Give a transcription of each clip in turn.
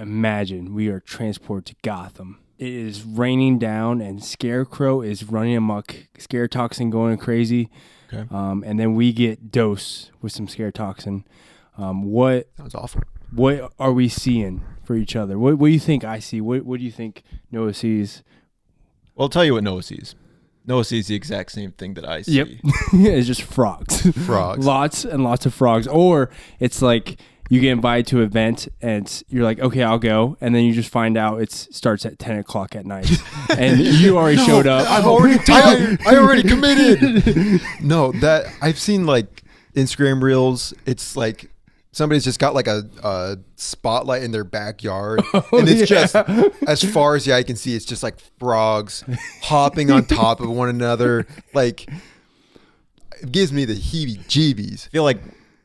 imagine we are transported to Gotham. It is raining down and Scarecrow is running amok, scare toxin going crazy. Okay. And then we get dosed with some scare toxin. What Sounds awful. What are we seeing for each other? What do you think I see? What do you think Noah sees? Well, I'll tell you what Noah sees. Noah sees the exact same thing that I see. Yep. It's just frogs. Frogs. Lots and lots of frogs. Or it's like you get invited to an event and you're like, okay, I'll go. And then you just find out it starts at 10 o'clock at night. And you already showed up. I'm already tired. I already committed. No, that I've seen like Instagram reels. It's like somebody's just got like a spotlight in their backyard. And it's just, as far as the eye can see, it's just like frogs hopping on top of one another. Like, it gives me the heebie-jeebies.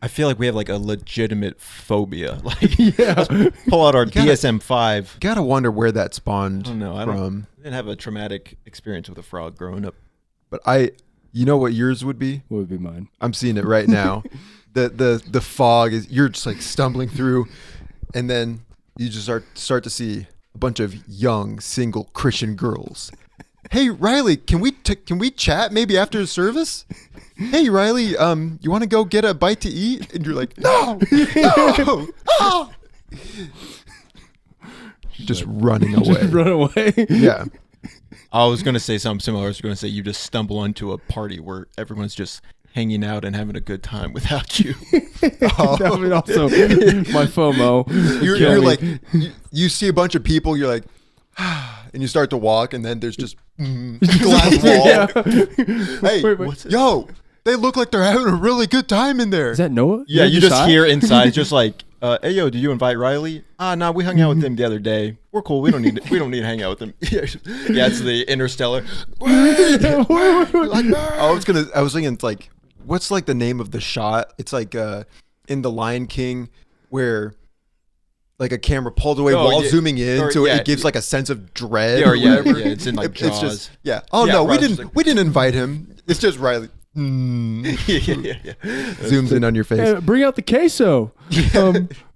I feel like we have like a legitimate phobia. Like, let's pull out our DSM-5. Gotta wonder where that spawned I didn't have a traumatic experience with a frog growing up. But you know what yours would be? What would be mine? I'm seeing it right now. The fog is, you're just like stumbling through, and then you just start to see a bunch of young single Christian girls. Hey Riley, can we chat maybe after the service? Hey Riley, you want to go get a bite to eat? And you're like, no. Ah! Just running away. Just run away. Yeah. I was going to say something similar. I was going to say you just stumble onto a party where everyone's just hanging out and having a good time without you. That would also my FOMO. You're like, you see a bunch of people, you're like, and you start to walk, and then there's just glass wall. Yeah. Hey, Wait. yo, they look like they're having a really good time in there. Is that Noah? Yeah, Is that you just Josiah? hear inside, just like, hey, yo, did you invite Riley? Nah, we hung out with him the other day. We're cool. We don't need to hang out with him. Yeah, it's the Interstellar. I was thinking, it's like, what's like the name of the shot? It's like in The Lion King where like a camera pulled away while zooming in, so it gives like a sense of dread. Yeah, it's in like Jaws. It's just, yeah. Oh no, we didn't invite him. It's just Riley. Yeah. Zooms in on your face. Hey, bring out the queso.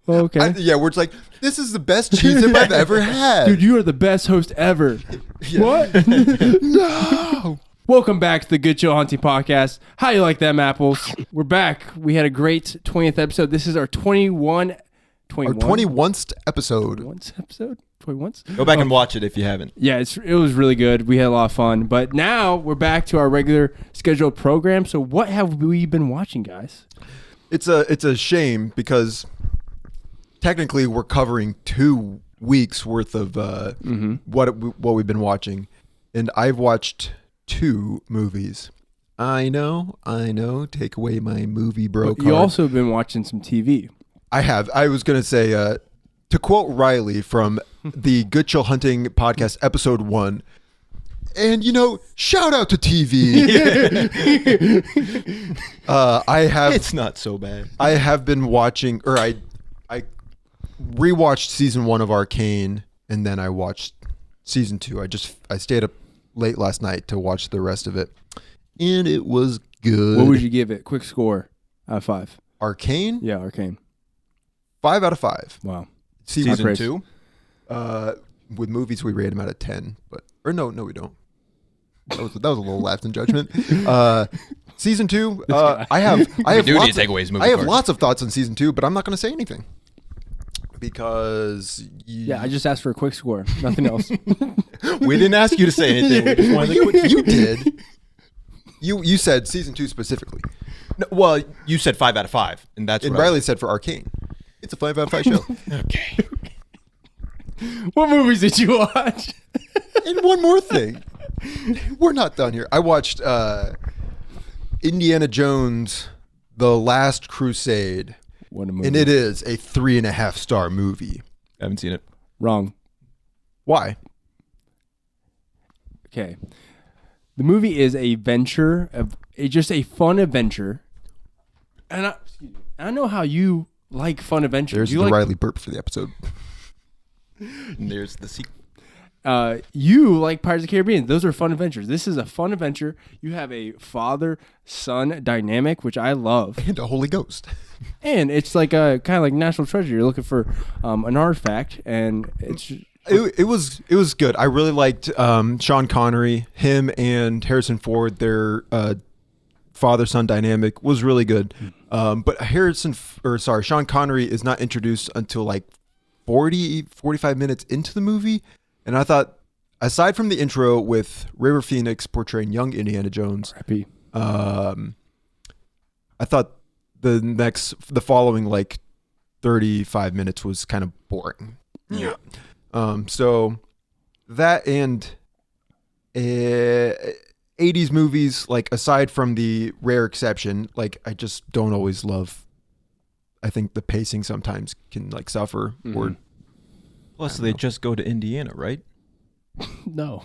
Okay. We're just like, this is the best cheese dip I've ever had. Dude, you are the best host ever. What? No. Welcome back to the Good Chill Hunting Podcast. How you like them apples? We're back. We had a great 20th episode. This is our 21st episode. 21st? Go back and watch it if you haven't. Yeah, it was really good. We had a lot of fun. But now we're back to our regular scheduled program. So what have we been watching, guys? It's a shame because technically we're covering 2 weeks worth of what we've been watching, and I've watched 2 movies. I know. Take away my movie bro card. You also have been watching some TV. I have. I was going to say, to quote Riley from the Good Chill Hunting Podcast, episode 1, and, shout out to TV. It's not so bad. I have been watching, or I rewatched season 1 of Arcane, and then I watched season 2. I stayed up late last night to watch the rest of it, and it was good. What would you give it? Quick score out of 5. Arcane? Yeah, Arcane. 5 out of 5. Wow. Season 2? With movies, we rate them out of 10. No, we don't. That was a little lapse in judgment. Season 2, I have lots of thoughts on season 2, but I'm not going to say anything because I just asked for a quick score, nothing else. We didn't ask you to say anything. We just wanted you did. You said season 2 specifically. No, well, you said 5 out of 5, and that's and what Riley said for Arcane. It's a 5 out of 5 show. Okay. What movies did you watch? And one more thing. We're not done here. I watched Indiana Jones, The Last Crusade. What a movie. And it is a 3.5 star movie. I haven't seen it. Wrong. Why? Okay. The movie is a venture, just a fun adventure. And I know how you like fun adventures. There's you the like, Riley burp for the episode. And there's the sequel. You like Pirates of the Caribbean. Those are fun adventures. This is a fun adventure. You have a father-son dynamic, which I love. And a Holy Ghost. And it's like a kind of like national treasure. You're looking for an artifact, and it was good. I really liked Sean Connery, him and Harrison Ford. Their father-son dynamic was really good. But Sean Connery is not introduced until like 45 minutes into the movie. And I thought, aside from the intro with River Phoenix portraying young Indiana Jones, I thought the following like 35 minutes was kind of boring. Yeah. So that and 80s movies, like aside from the rare exception, like I just don't always love. I think the pacing sometimes can like suffer. Or Plus, they just go to Indiana, right? No.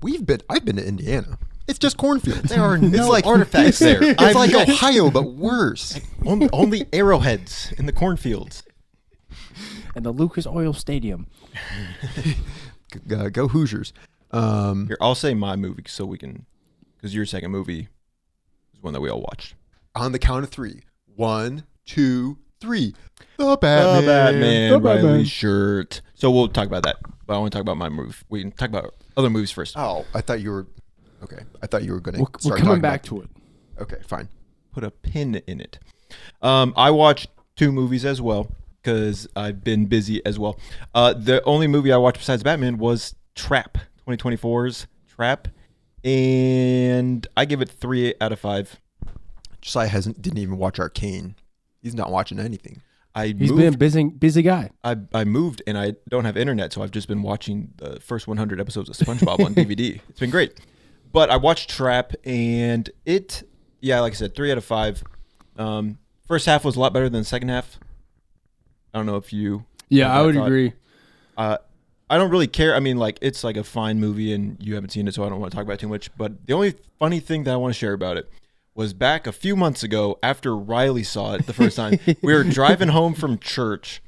I've been to Indiana. It's just cornfields. There are no like, artifacts there. It's like Ohio, but worse. Only arrowheads in the cornfields. And the Lucas Oil Stadium. Go Hoosiers. Here, I'll say my movie so we can, because your second movie is one that we all watched. On the count of 3. 1, 2, 3. The Batman. The Riley shirt. So we'll talk about that. But I want to talk about my movie. We can talk about other movies first. Oh, I thought you were... Okay. I thought you were going to We're coming back to it. Okay, fine. Put a pin in it. I watched 2 movies as well because I've been busy as well. The only movie I watched besides Batman was Trap, 2024's Trap. And I give it 3 out of 5. Josiah didn't even watch Arcane. He's not watching anything. He's been a busy guy. I moved and I don't have internet, so I've just been watching the first 100 episodes of SpongeBob on DVD. It's been great. But I watched Trap and like I said, 3 out of 5. First half was a lot better than the second half. I don't know if you... Yeah, I would agree. I don't really care. I mean, like, it's like a fine movie and you haven't seen it, so I don't want to talk about it too much. But the only funny thing that I want to share about it was back a few months ago after Riley saw it the first time. We were driving home from church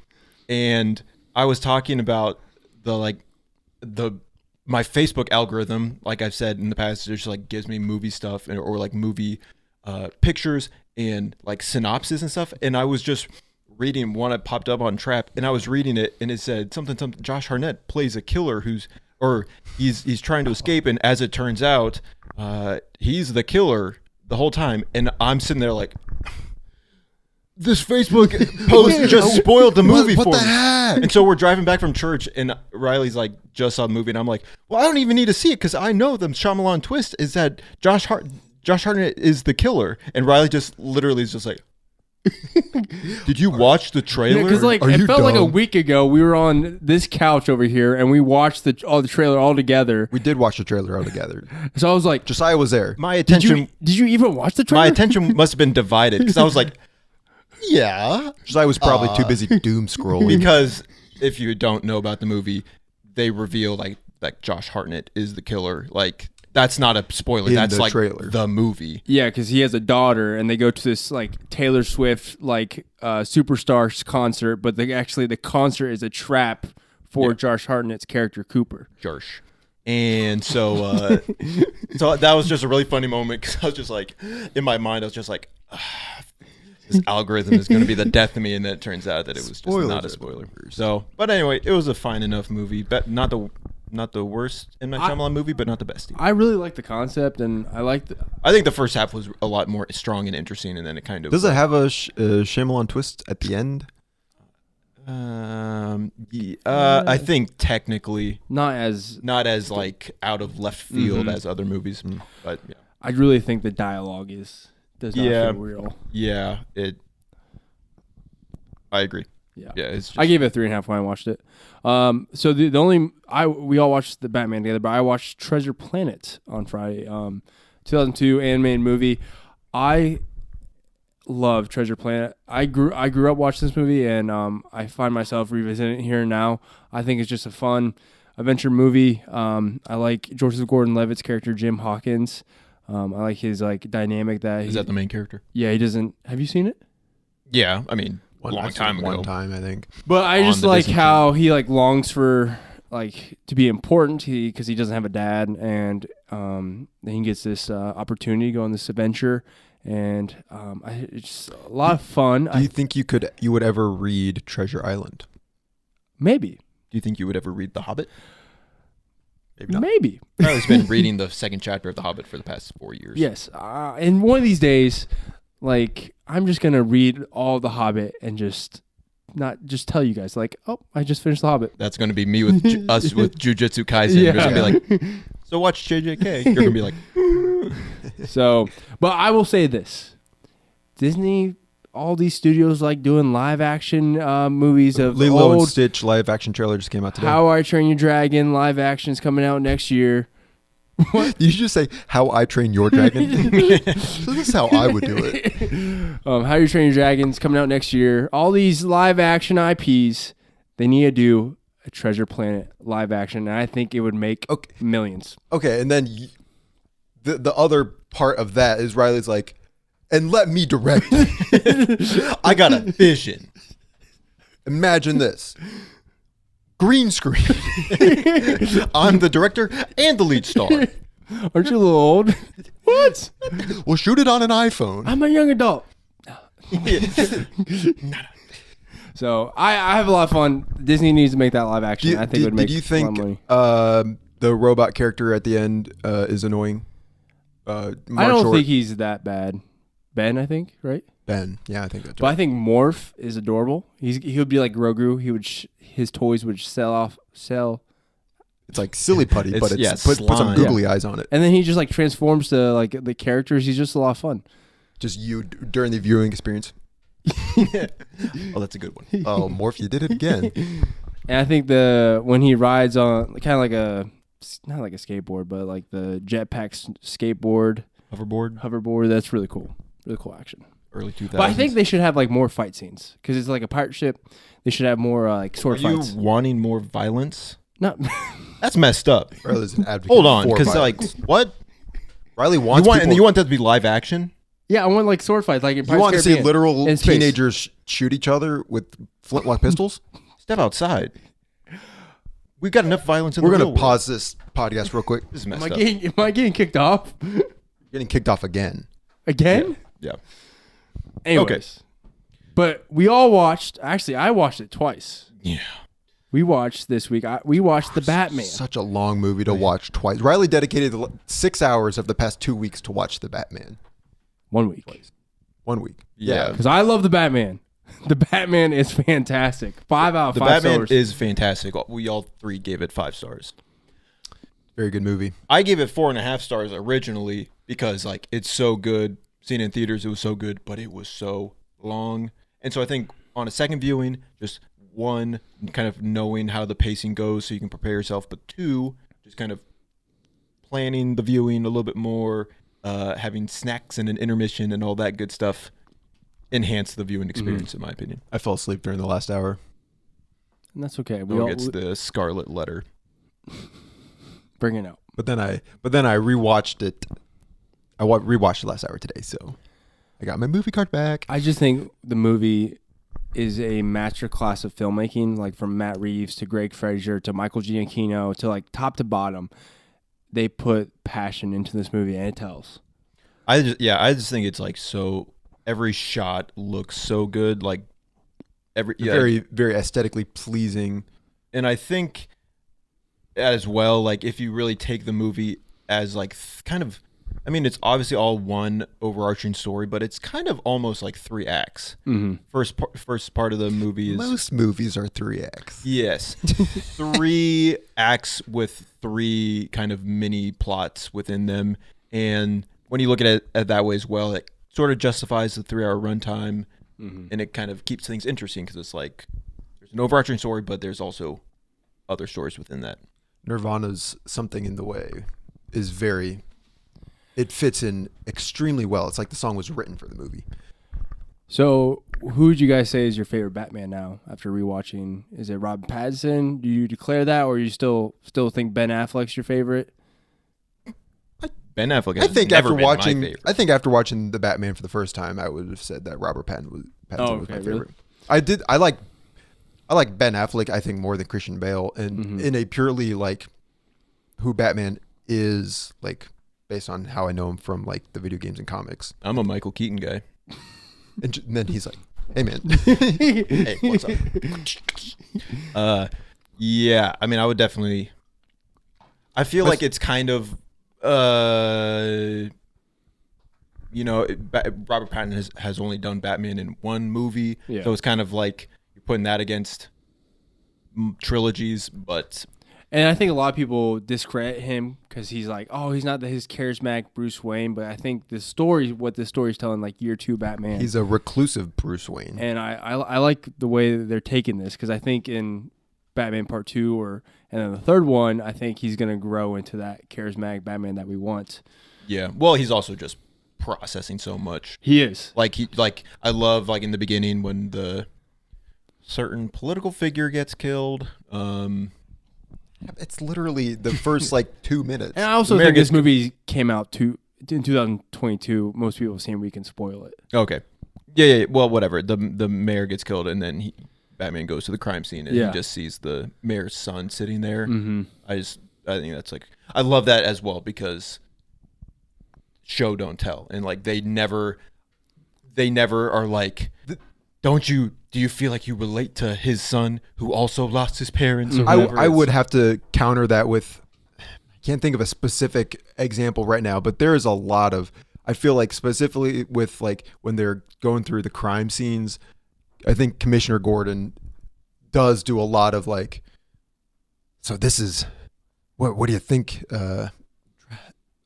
and I was talking about my Facebook algorithm, like I've said in the past, it just like gives me movie stuff or like movie pictures and like synopsis and stuff. And I was just reading one that popped up on Trap, and I was reading it, and it said something. Josh Hartnett plays a killer he's trying to escape, and as it turns out, he's the killer the whole time. And I'm sitting there like, this Facebook post just spoiled the movie for me. What the heck? And so we're driving back from church, and Riley's like, just saw the movie, and I'm like, well, I don't even need to see it because I know the Shyamalan twist is that Josh Hartnett is the killer, and Riley just literally is just like, did you watch the trailer? Because like it felt like a week ago we were on this couch over here and we watched the trailer all together. We did watch the trailer all together. So I was like, Josiah was there. My attention. Did you even watch the trailer? My attention must have been divided because I was like, yeah. Josiah was probably too busy doom scrolling. Because if you don't know about the movie, they reveal like Josh Hartnett is the killer. Like, that's not a spoiler. That's like trailer. The movie. Yeah, because he has a daughter, and they go to this like Taylor Swift like superstar concert, but the concert is a trap for Josh Hartnett's character Cooper. Josh. And so, so that was just a really funny moment because I was just like, in my mind, I was just like, this algorithm is going to be the death of me, and then it turns out that it was just not a spoiler. So, but anyway, it was a fine enough movie, but not the worst in my Shyamalan movie, but not the best either. I really like the concept, and I think the first half was a lot more strong and interesting, and then it kind of... Does it have a Shyamalan twist at the end? I think technically not as like out of left field as other movies, but yeah. I really think the dialogue does not feel real. Yeah, I agree. Yeah, it's just, I gave it a 3.5 when I watched it. So we all watched the Batman together, but I watched Treasure Planet on Friday. 2002 animated movie. I love Treasure Planet. I grew up watching this movie, and I find myself revisiting it here and now. I think it's just a fun adventure movie. I like Joseph Gordon-Levitt's character Jim Hawkins. I like his like dynamic that is that the main character? Yeah, he doesn't. Have you seen it? Yeah, I mean, a long time ago. One time, I think. But I just like how he like longs for like to be important because he doesn't have a dad, and then he gets this opportunity to go on this adventure, and it's a lot of fun. Do you think you would ever read Treasure Island? Maybe. Do you think you would ever read The Hobbit? Maybe not. Maybe. I've been reading the second chapter of The Hobbit for the past 4 years. Yes. And one of these days, like, I'm just going to read all The Hobbit and just not just tell you guys, like, oh, I just finished The Hobbit. That's going to be me with us with Jujutsu Kaisen. Yeah. There's going to be like, so watch JJK. You're going to be like, So, but I will say this. Disney, all these studios like doing live action movies of Lilo and old. Stitch live action trailer just came out today. How I Train Your Dragon live action is coming out next year. You should just say How I Train Your Dragon. So this is how I would do it. How You Train Your Dragon's coming out next year. All these live action IPs, they need to do a Treasure Planet live action, and I think it would make millions. Okay, and then the other part of that is Riley's like, and let me direct it. I got a vision. Imagine this. Green screen. I'm the director and the lead star. Aren't you a little old? What? We'll shoot it on an iPhone. I'm a young adult. So I have a lot of fun. Disney needs to make that live action. I think it would make Did you a lot of money. think the robot character at the end is annoying? I don't think he's that bad. Ben, I think, right? Ben. Yeah, I think that's But right. I think Morph is adorable. He would be like Grogu. He would his toys would sell. It's like silly putty, but it's put some slime. googly eyes on it. And then he just like transforms to like the characters. He's just a lot of fun. Just you during the viewing experience. Oh, that's a good one. Oh, Morph, you did it again. And I think when he rides on kind of like not like a skateboard, but like the jetpack skateboard, hoverboard. That's really cool. Really cool action. Early 2000s. But I think they should have like more fight scenes because it's like a pirate ship. They should have more like sword Are fights. you wanting more violence? No. That's messed up. Riley's an advocate. Hold on, for because like violence. what? Riley You wants want people, you want that to be live action? Yeah, I want like sword fights. Like in you want to see Caribbean. literal In space. teenagers shoot each other with flintlock pistols? Step outside. We've got enough violence in We're the gonna real world. pause this podcast real quick. This is messed Am up. I getting kicked off Getting kicked off again. again? Yeah. Anyways. But we all watched. Actually, I watched it twice. Yeah. We watched this week. We watched the Batman. Such a long movie to watch twice. Riley dedicated 6 hours of the past 2 weeks to watch the Batman. 1 week. 1 week. Yeah. Because I love the Batman. The Batman is fantastic. 5 out of The 5 Batman stars. is fantastic. We all three gave it 5 stars. Very good movie. I gave it 4.5 stars originally because like it's so good. Seen it in theaters, it was so good, but it was so long. And so I think on a second viewing, just one, kind of knowing how the pacing goes so you can prepare yourself, but 2, just kind of planning the viewing a little bit more, having snacks and an intermission and all that good stuff enhance the viewing experience, in my opinion. I fell asleep during the last hour. And that's okay. We Will all gets the scarlet letter. bring it out. But then I rewatched it. I rewatched it last hour today, so I got my movie card back. I just think the movie is a masterclass of filmmaking, like from Matt Reeves to Greg Fraser to Michael Giacchino to like top to bottom. They put passion into this movie, and it tells. I just think it's like so. Every shot looks so good, like Very, very aesthetically pleasing. And I think as well, like if you really take the movie as like kind of, I mean, it's obviously all one overarching story, but it's kind of almost like 3 acts. Mm-hmm. First part of the movie is Most movies are 3 acts. yes, 3 acts with 3 kind of mini plots within them, and when you look at it that way as well, it sort of justifies the 3-hour runtime, and it kind of keeps things interesting because it's like there's an overarching story, but there's also other stories within that. Nirvana's Something in the Way is it fits in extremely well. It's like the song was written for the movie. So, who would you guys say is your favorite Batman now after rewatching? Is it Robert Pattinson? Do you declare that, or you still think Ben Affleck's your favorite? Ben Affleck I has think never after been watching my favorite. I think after watching the Batman for the first time, I would have said that Robert Pattinson was my okay, favorite. really? I like I like Ben Affleck, I think, more than Christian Bale, and in a purely like who Batman is, like based on how I know him from like the video games and comics. I'm a Michael Keaton guy. And then he's like, "Hey man, Hey, what's up?" Yeah, I mean, I would definitely. I feel like it's kind of, Robert Pattinson has only done Batman in one movie, so it's kind of like you're putting that against trilogies, but. And I think a lot of people discredit him because he's like, oh, he's not his charismatic Bruce Wayne. But I think what the story's telling, like year 2 Batman. he's a reclusive Bruce Wayne." And I like the way that they're taking this because I think in Batman Part 2 and then the third one, I think he's going to grow into that charismatic Batman that we want. Yeah, well, he's also just processing so much. He is. I love like in the beginning when the certain political figure gets killed. It's literally the first like 2 minutes. And I also think this movie came out in 2022. Most people have seen we can spoil it. Okay. Yeah. Well, whatever. The mayor gets killed, and then Batman goes to the crime scene, and he just sees the mayor's son sitting there. Mm-hmm. I think that's like, I love that as well because show don't tell, and like they never are like, do you feel like you relate to his son who also lost his parents? Or I would have to counter that with, I can't think of a specific example right now, but there is a lot of, I feel like specifically with like when they're going through the crime scenes, I think Commissioner Gordon does do a lot of like, so this is, what do you think?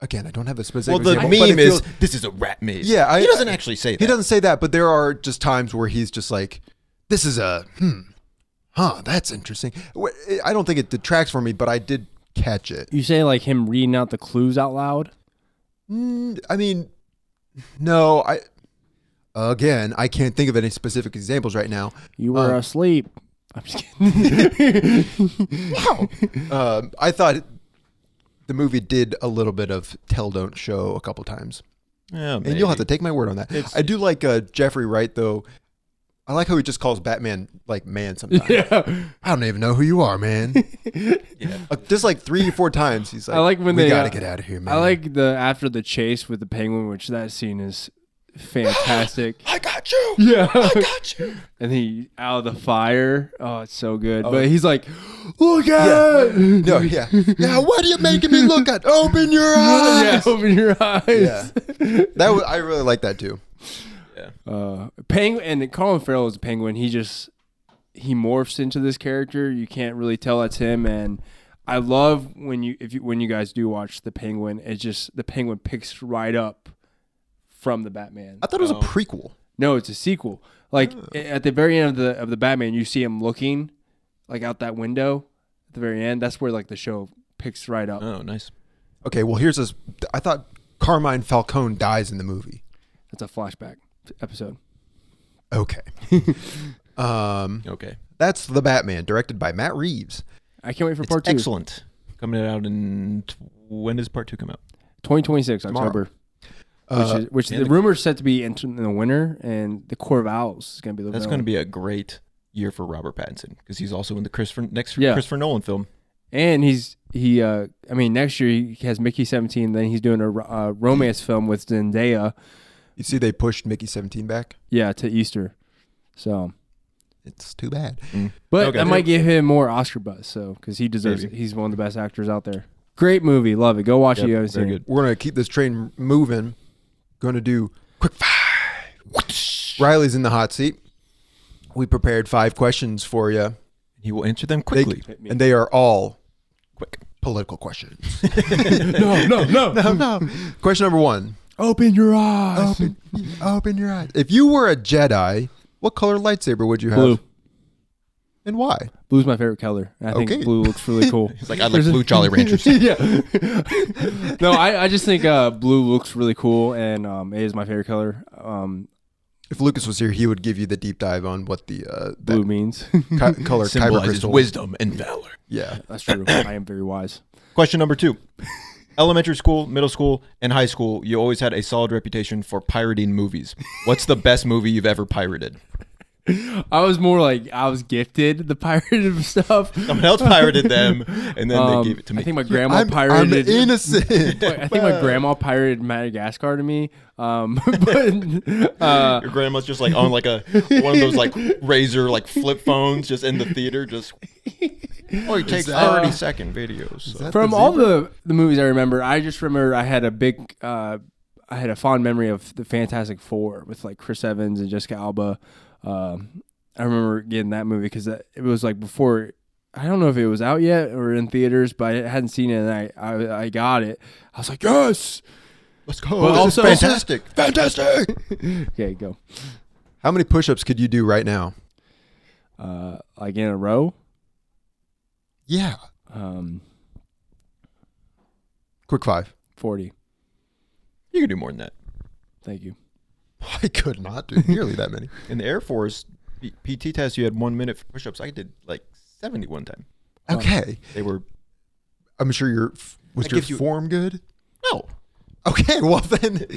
Again, I don't have a specific example. Well, the meme is, this is a rat maze. Yeah. He doesn't actually say that. He doesn't say that, but there are just times where he's just like, this is that's interesting. I don't think it detracts from me, but I did catch it. You say like him reading out the clues out loud? I mean, no, I can't think of any specific examples right now. You were asleep. I'm just kidding. Wow. I thought the movie did a little bit of tell don't show a couple times. Yeah, and you'll have to take my word on that. I do like Jeffrey Wright though. I like how he just calls Batman like man sometimes. Yeah. I don't even know who you are, man. Yeah. Just like 3 or 4 times he's like, I like when we gotta get out of here, man. I like after the chase with the penguin, which that scene is fantastic. I got you. Yeah. I got you. And he out of the fire. Oh, it's so good. But he's like, look at it. No, yeah. Yeah, what are you making me look at? Open your eyes. Yeah, open your eyes. Yeah. I really like that too. Yeah. Penguin and Colin Farrell is a penguin. He morphs into this character. You can't really tell that's him. And I love when you guys do watch the Penguin. It's just the Penguin picks right up from the Batman. I thought it was a prequel. No, it's a sequel. Like at the very end of the Batman, you see him looking like out that window at the very end. That's where like the show picks right up. Oh, nice. Okay, well here's this. I thought Carmine Falcone dies in the movie. That's a flashback episode. Okay. Okay. That's The Batman, directed by Matt Reeves. I can't wait for part 2. Excellent. Coming out when does part 2 come out? 2026 Tomorrow. October. Which the rumor is set to be in the winter, and the Court of Owls is going to be the That's villain. going to be a great year for Robert Pattinson because he's also in the Christopher Nolan film. And next year he has Mickey 17. Then he's doing a romance film with Zendaya. You see, they pushed Mickey 17 back. Yeah, to Easter. So it's too bad. But that might give him more Oscar buzz. So because he deserves it. He's one of the best actors out there. Great movie, love it. Go watch it. You haven't seen it. We're gonna keep this train moving. Going to do quick 5. Riley's in the hot seat. We prepared 5 questions for you. He will answer them quickly. And they are all quick political questions. No. Question number 1. Open your eyes. Open your eyes. If you were a Jedi, what color lightsaber would you have? Blue. And why? Blue's my favorite color. I think blue looks really cool. He's like, I like blue Jolly Ranchers. Yeah. No, I just think blue looks really cool, and it is my favorite color. If Lucas was here, he would give you the deep dive on what the blue means. Color kyber crystal. Wisdom and valor. Yeah, that's true. I am very wise. Question number 2. Elementary school, middle school, and high school, you always had a solid reputation for pirating movies. What's the best movie you've ever pirated? I was more like I was gifted the pirated stuff. Someone else pirated them, and then they gave it to me. I think my grandma I'm pirated. innocent. I think my grandma pirated Madagascar to me. But Your grandma's just like on like one of those like razor like flip phones, just in the theater, just. Oh, he takes 30-second videos. So. From all the movies I remember, I just remember I had a fond memory of the Fantastic Four with like Chris Evans and Jessica Alba. I remember getting that movie because it was like before. I don't know if it was out yet or in theaters, but I hadn't seen it, and I got it. I was like, yes, let's go. But This is also, fantastic. Okay, go. How many push-ups could you do right now? Like in a row. Yeah. Quick 5. 40. You can do more than that. Thank you. I could not do nearly that many. In the Air Force PT test, you had 1 minute for push-ups. I did like 70 one time. Okay. They were. I'm sure was your form good? No. Okay, well then,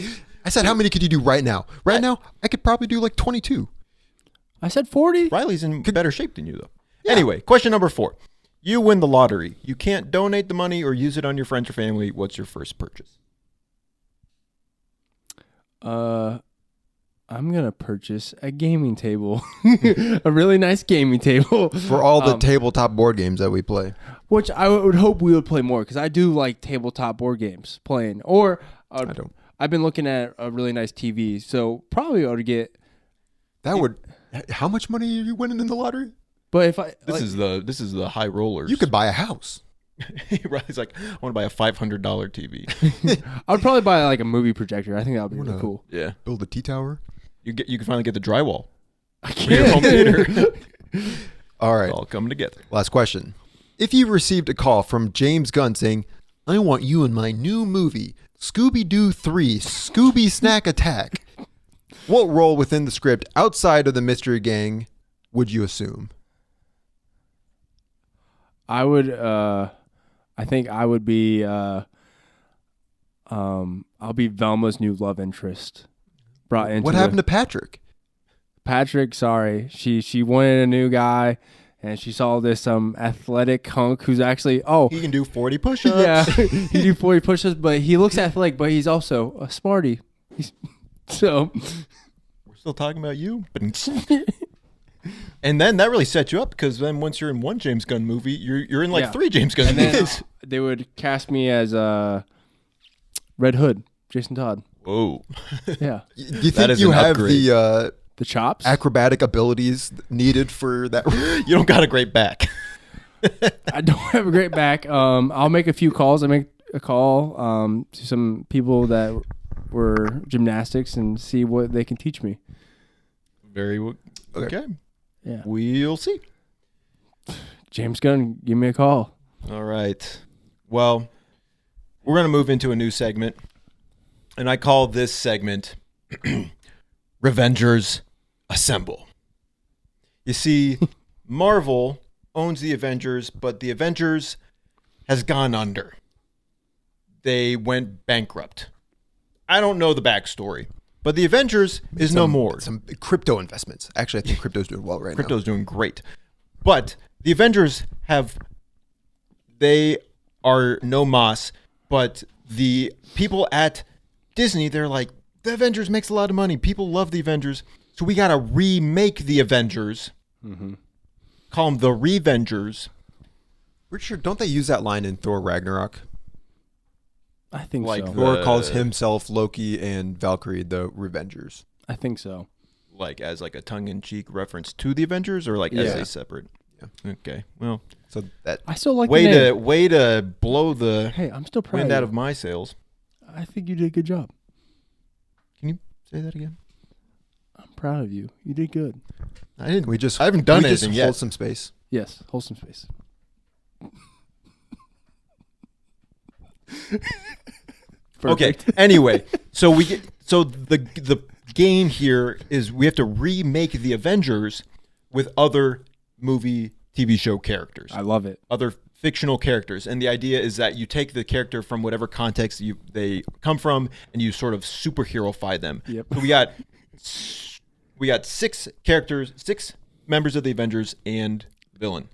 I said how many could you do right now? Right now, I could probably do like 22. I said 40. Riley's in better shape than you, though. Yeah. Anyway, question number 4. You win the lottery. You can't donate the money or use it on your friends or family. What's your first purchase? I'm going to purchase a gaming table. A really nice gaming table. For all the tabletop board games that we play. Which I would hope we would play more, because I do like tabletop board games playing. Or I don't. I've been looking at a really nice TV, so probably ought to get... How much money are you winning in the lottery? But if I... This is the high rollers. You could buy a house. Riley's like, I want to buy a $500 TV. I would probably buy like a movie projector. I think that would be really cool. Yeah. Build a T-tower. You can finally get the drywall. I For your home can't. theater. All right. It's all coming together. Last question. If you received a call from James Gunn saying, I want you in my new movie, Scooby-Doo 3, Scooby Snack Attack, what role within the script outside of the Mystery Gang would you assume? I would... I think I would be... I'll be Velma's new love interest. Brought into What happened to Patrick? Patrick, sorry. She wanted a new guy, and she saw this athletic hunk who's actually He can do 40 push-ups. yeah, he do 40 push-ups, but he looks athletic, but he's also a smarty. So We're still talking about you. And then that really set you up, because then once you're in one James Gunn movie, you're in like 3 James Gunn and then movies. they would cast me as Red Hood, Jason Todd. Whoa. Yeah, Do you That think is you an have upgrade. the chops. acrobatic abilities needed for that? You don't got a great back. I don't have a great back. I'll make a few calls. I make a call to some people that were gymnastics and see what they can teach me. Okay. Yeah. We'll see. James Gunn, give me a call. All right. Well, we're going to move into a new segment, and I call this segment Revengers Assemble. You see, Marvel owns the Avengers, but the Avengers has gone under. They went bankrupt. I don't know the backstory, but the Avengers is no more. Some crypto investments. Actually, I think crypto's doing well right now. Crypto's doing great. But the Avengers they are no mas, but the people at Disney, they're like, the Avengers makes a lot of money. People love the Avengers. So we got to remake the Avengers. Mm-hmm. Call them the Revengers. Richard, don't they use that line in Thor Ragnarok? I think Like so. Thor calls himself, Loki, and Valkyrie the Revengers. I think so. Like as like a tongue-in-cheek reference to the Avengers, or like as a separate? Yeah. Okay. Well, So that I still like the name. way to blow the Hey, I'm still proud wind of out you. of my sails. I think you did a good job. Can you say that again? I'm proud of you. You did good. I didn't. we just I haven't done we just anything hold yet. some space. Yes, wholesome space. Okay. Anyway, so the game here is we have to remake the Avengers with other movie TV show characters, I love it. other fictional characters, and the idea is that you take the character from whatever context they come from, and you sort of superhero-fy them. Yep. So we got we got 6 characters, 6 members of the Avengers and villain.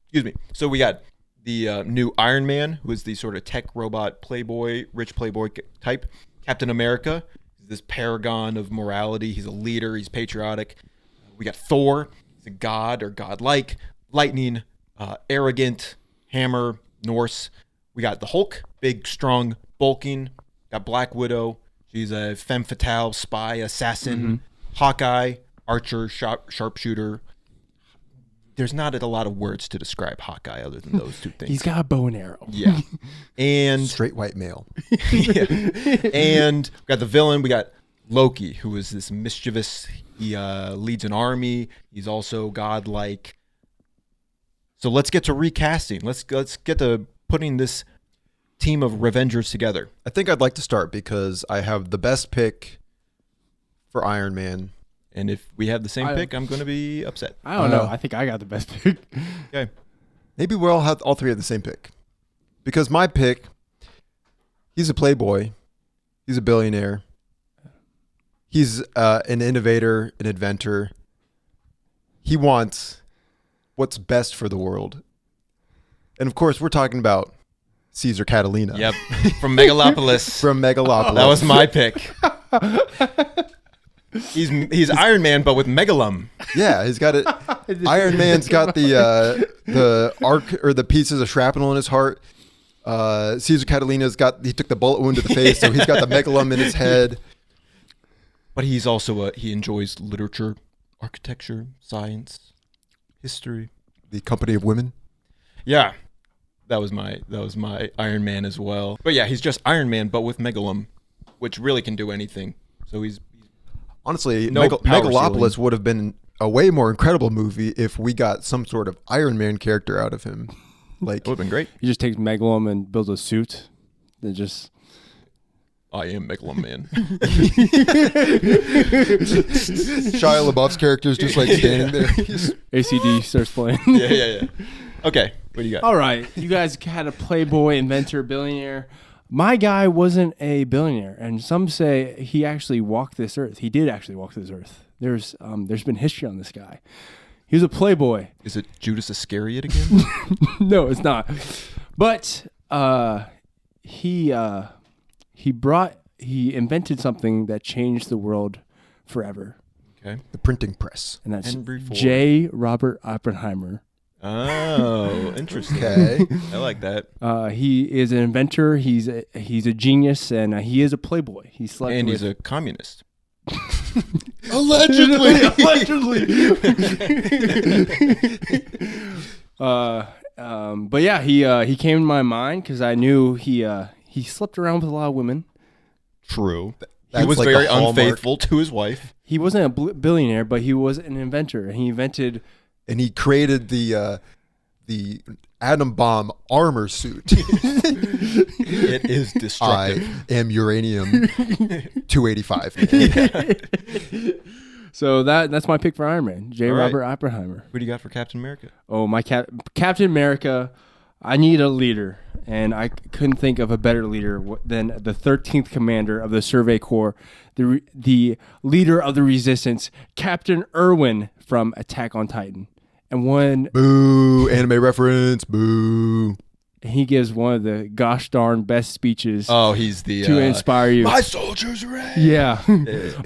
Excuse me. So we got the new Iron Man, who is the sort of tech robot playboy, rich playboy type. Captain America, this paragon of morality. He's a leader. He's patriotic. We got Thor. He's a god or godlike. Lightning, arrogant. Hammer, Norse. We got the Hulk, big, strong, bulking. Got Black Widow. She's a femme fatale, spy, assassin. Mm-hmm. Hawkeye, archer, sharpshooter. There's not a lot of words to describe Hawkeye other than those 2 things. He's got a bow and arrow. Yeah. And Straight white male. yeah. And we got the villain. We got Loki, who is this mischievous. He leads an army. He's also godlike. So let's get to recasting. Let's get to putting this team of Revengers together. I think I'd like to start because I have the best pick for Iron Man. And if we have the same pick, I'm going to be upset. I don't know. I think I got the best pick. Okay. Maybe we'll have all 3 have the same pick. Because my pick, he's a playboy. He's a billionaire. He's an innovator, an inventor. He wants what's best for the world. And of course, we're talking about Caesar Catalina. Yep. From Megalopolis. From Megalopolis. That was my pick. He's Iron Man, but with Megalum. Yeah, he's got it. Iron Man's got the arc or the pieces of shrapnel in his heart. Caesar Catalina's he took the bullet wound to the face, so he's got the megalum in his head. But he's also he enjoys literature, architecture, science, history. The company of women. Yeah, that was my Iron Man as well. But yeah, he's just Iron Man, but with Megalum, which really can do anything. So he's honestly, no Megalopolis ceiling. would have been a way more incredible movie if we got some sort of Iron Man character out of him. Like, it would have been great. He just takes Megalum and builds a suit. They just. I am Megalum Man. Shia LaBeouf's character is just like standing there. ACD starts playing. Yeah. Okay, what do you got? All right, you guys had a playboy, inventor, billionaire. My guy wasn't a billionaire, and some say he actually walked this earth. He did actually walk this earth. There's been history on this guy. He was a playboy. Is it Judas Iscariot again? No, it's not. But he invented something that changed the world forever. Okay. The printing press. And that's Henry Ford. J. Robert Oppenheimer. Oh, interesting. Okay. I like that. He is an inventor. He's a genius, and he is a playboy. He slept And with he's a communist. Allegedly. But yeah, he came to my mind because I knew he slept around with a lot of women. True. That's He was like very the hallmark. unfaithful to his wife. He wasn't a billionaire, but he was an inventor. He invented. And he created the atom bomb armor suit. It is I destructive. am uranium 285. So that's my pick for Iron Man, J. All right. Robert Oppenheimer. Who do you got for Captain America? Oh, my Captain America. I need a leader, and I couldn't think of a better leader than the 13th Commander of the Survey Corps, the leader of the Resistance, Captain Irwin from Attack on Titan. And Boo, anime reference, boo. he gives one of the gosh darn best speeches Oh, he's the to inspire you. My soldiers ready. Yeah.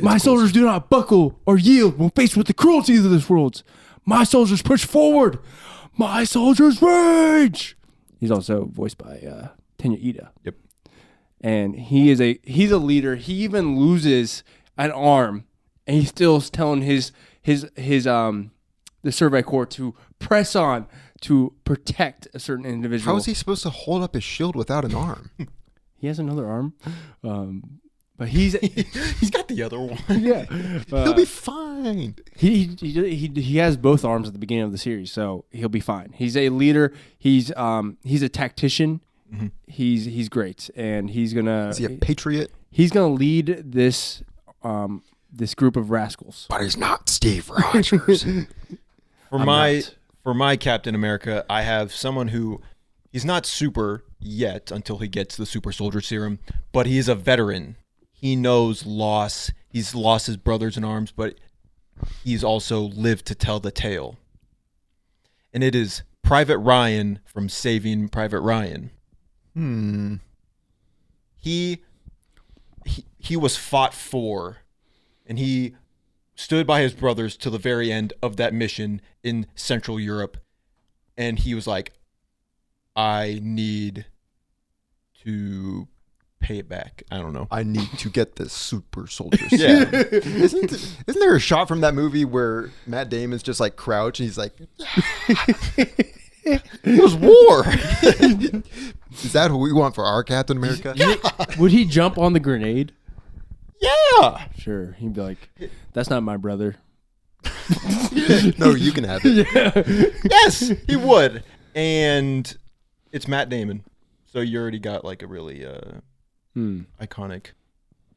My soldiers do not buckle or yield when faced with the cruelties of this world. My soldiers push forward. My soldiers rage. He's also voiced by Tenya Ida. Yep. And he's a leader. He even loses an arm, and he's still telling his the Survey Corps to press on to protect a certain individual. How is he supposed to hold up his shield without an arm? He has another arm, but he's got the other one. yeah. He'll be fine. He has both arms at the beginning of the series, so he'll be fine. He's a leader. He's a tactician. Mm-hmm. He's great, and he's gonna. Is he a patriot? He's gonna lead this group of rascals. But he's not Steve Rogers. For my Captain America, I have someone who he's not super yet until he gets the super soldier serum, but he is a veteran. He knows loss. He's lost his brothers in arms, but he's also lived to tell the tale. And it is Private Ryan from Saving Private Ryan. He was fought for, and he stood by his brothers till the very end of that mission in Central Europe. And he was like, I need to pay it back. I don't know. I need to get this super soldier. Yeah. Isn't there a shot from that movie where Matt Damon's just like crouched and he's like, It was war. is that who we want for our Captain America? Would he jump on the grenade? Yeah. Sure. He'd be like, that's not my brother. No, you can have it. Yes, he would. And it's Matt Damon. So you already got like a really iconic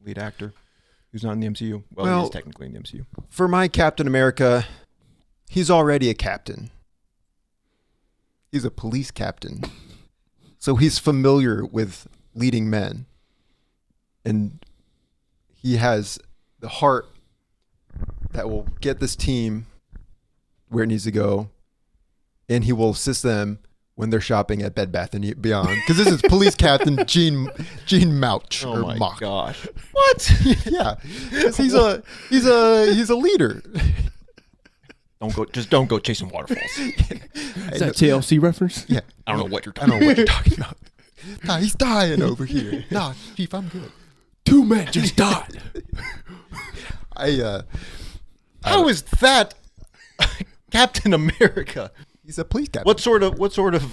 lead actor who's not in the MCU. Well, he's technically in the MCU. For my Captain America, he's already a captain. He's a police captain. So he's familiar with leading men. And he has the heart that will get this team where it needs to go. And he will assist them when they're shopping at Bed Bath & Beyond. Because this is Police Captain Gene Mouch. Oh or my Mock. gosh. What? Yeah. 'Cause he's a leader. Don't go chasing waterfalls. Is that TLC reference? Yeah. I don't know what you're I don't talking know what you're talking about. Nah, he's dying over here. Nah, Chief, I'm good. 2 men just died. How is that Captain America? He's a police captain. What sort of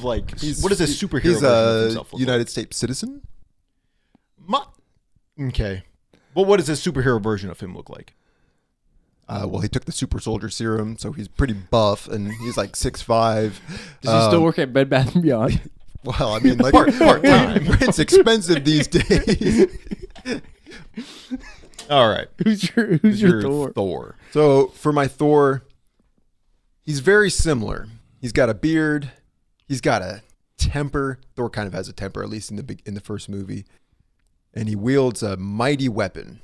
like what is a superhero He's version of a himself look United States citizen. like? Okay. Well, what does a superhero version of him look like? Well, he took the super soldier serum, so he's pretty buff, and he's like 6'5". Does he still work at Bed Bath & Beyond? Well, I mean, like part time. It's expensive these days. All right. Who's your Thor? Thor. So for my Thor, he's very similar. He's got a beard. He's got a temper. Thor kind of has a temper, at least in the first movie. And he wields a mighty weapon.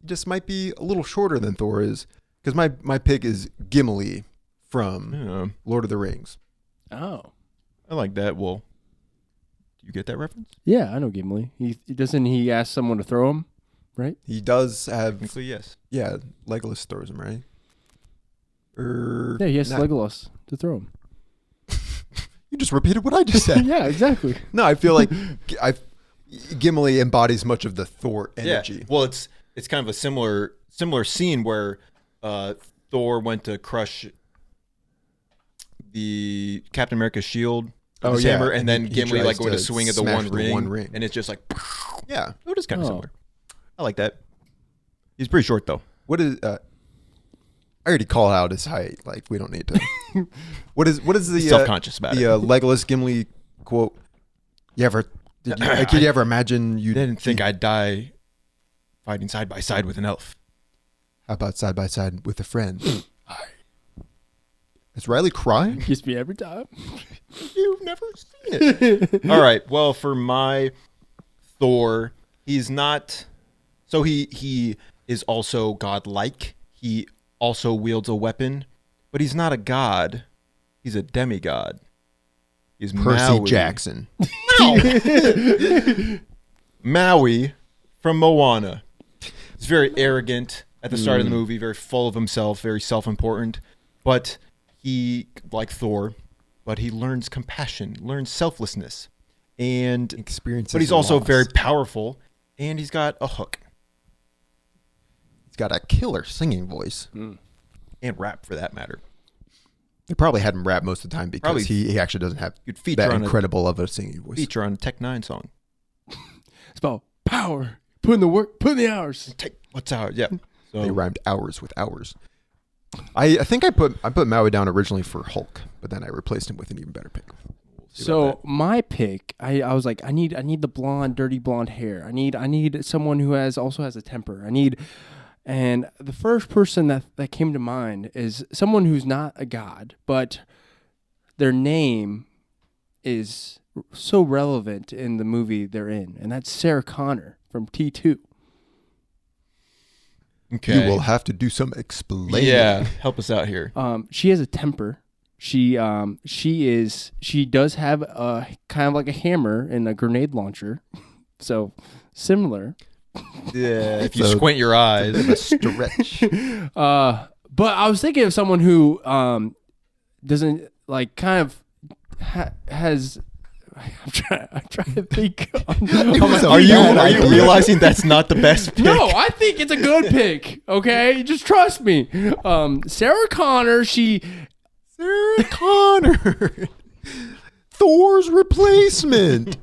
He just might be a little shorter than Thor is, because my pick is Gimli from Lord of the Rings. Oh. I like that. Well, do you get that reference? Yeah, I know Gimli. Doesn't he ask someone to throw him, right? He does have... Technically, yes. Yeah, Legolas throws him, right? Yeah, he has Legolas to throw him. You just repeated what I just said. Yeah, exactly. No, I feel like Gimli embodies much of the Thor energy. Yeah. Well, it's kind of a similar scene where Thor went to crush the Captain America's shield with his hammer, and then Gimli like going to swing at the one ring, and it's just like, yeah, it is kind of similar. I like that. He's pretty short though. What is? I already called out his height. Like we don't need to. What is the self-conscious about the Legolas Gimli quote? Did you ever imagine you didn't think I'd die fighting side by side with an elf? How about side by side with a friend? Is Riley crying? Kiss me every time. You've never seen it. All right. Well, for my Thor, he's not. So he is also godlike. He also wields a weapon, but he's not a god. He's a demigod. He's Percy Maui. Jackson. Maui from Moana. He's very arrogant at the start of the movie, very full of himself, very self-important, but he, like Thor, but he learns compassion, learns selflessness, and experiences. But he's also loss. very powerful, and he's got a hook. He's got a killer singing voice, and rap for that matter. They probably had him rap most of the time because he actually doesn't have that incredible of a singing voice. Feature on a Tech 9 song. It's about power. Put in the work. Put in the hours. What's ours? Yeah. So, they rhymed hours with hours. I think I put Maui down originally for Hulk, but then I replaced him with an even better pick. So my pick, I was like, I need the blonde, dirty blonde hair. I need someone who also has a temper. And the first person that came to mind is someone who's not a god, but their name is so relevant in the movie they're in, and that's Sarah Connor from T2. Okay. You will have to do some explaining. Yeah, help us out here. She has a temper. She does have a kind of like a hammer and a grenade launcher, so similar. Yeah, if you So- squint your eyes. A stretch. But I was thinking of someone who doesn't like kind of has. I'm trying to think. Are you realizing that's not the best pick? No, I think it's a good pick. Okay, just trust me. Sarah Connor. Sarah Connor. Thor's replacement.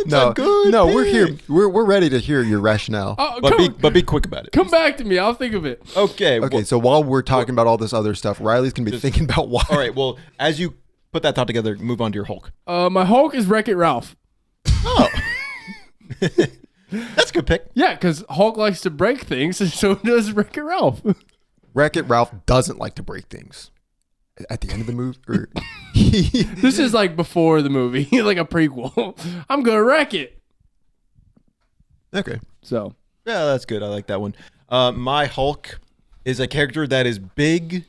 No, we're here. We're ready to hear your rationale. But be quick about it. Come back to me. I'll think of it. Okay. Okay, so while we're talking about all this other stuff, Riley's gonna be thinking about why. All right. Well, as you put that thought together, move on to your Hulk. My Hulk is Wreck-It Ralph. Oh, that's a good pick. Yeah, because Hulk likes to break things, and so does Wreck-It Ralph. Wreck-It Ralph doesn't like to break things. At the end of the movie, This is like before the movie, like a prequel. I'm gonna wreck it. okay. So Yeah, that's good. I like that one. My Hulk is a character that is big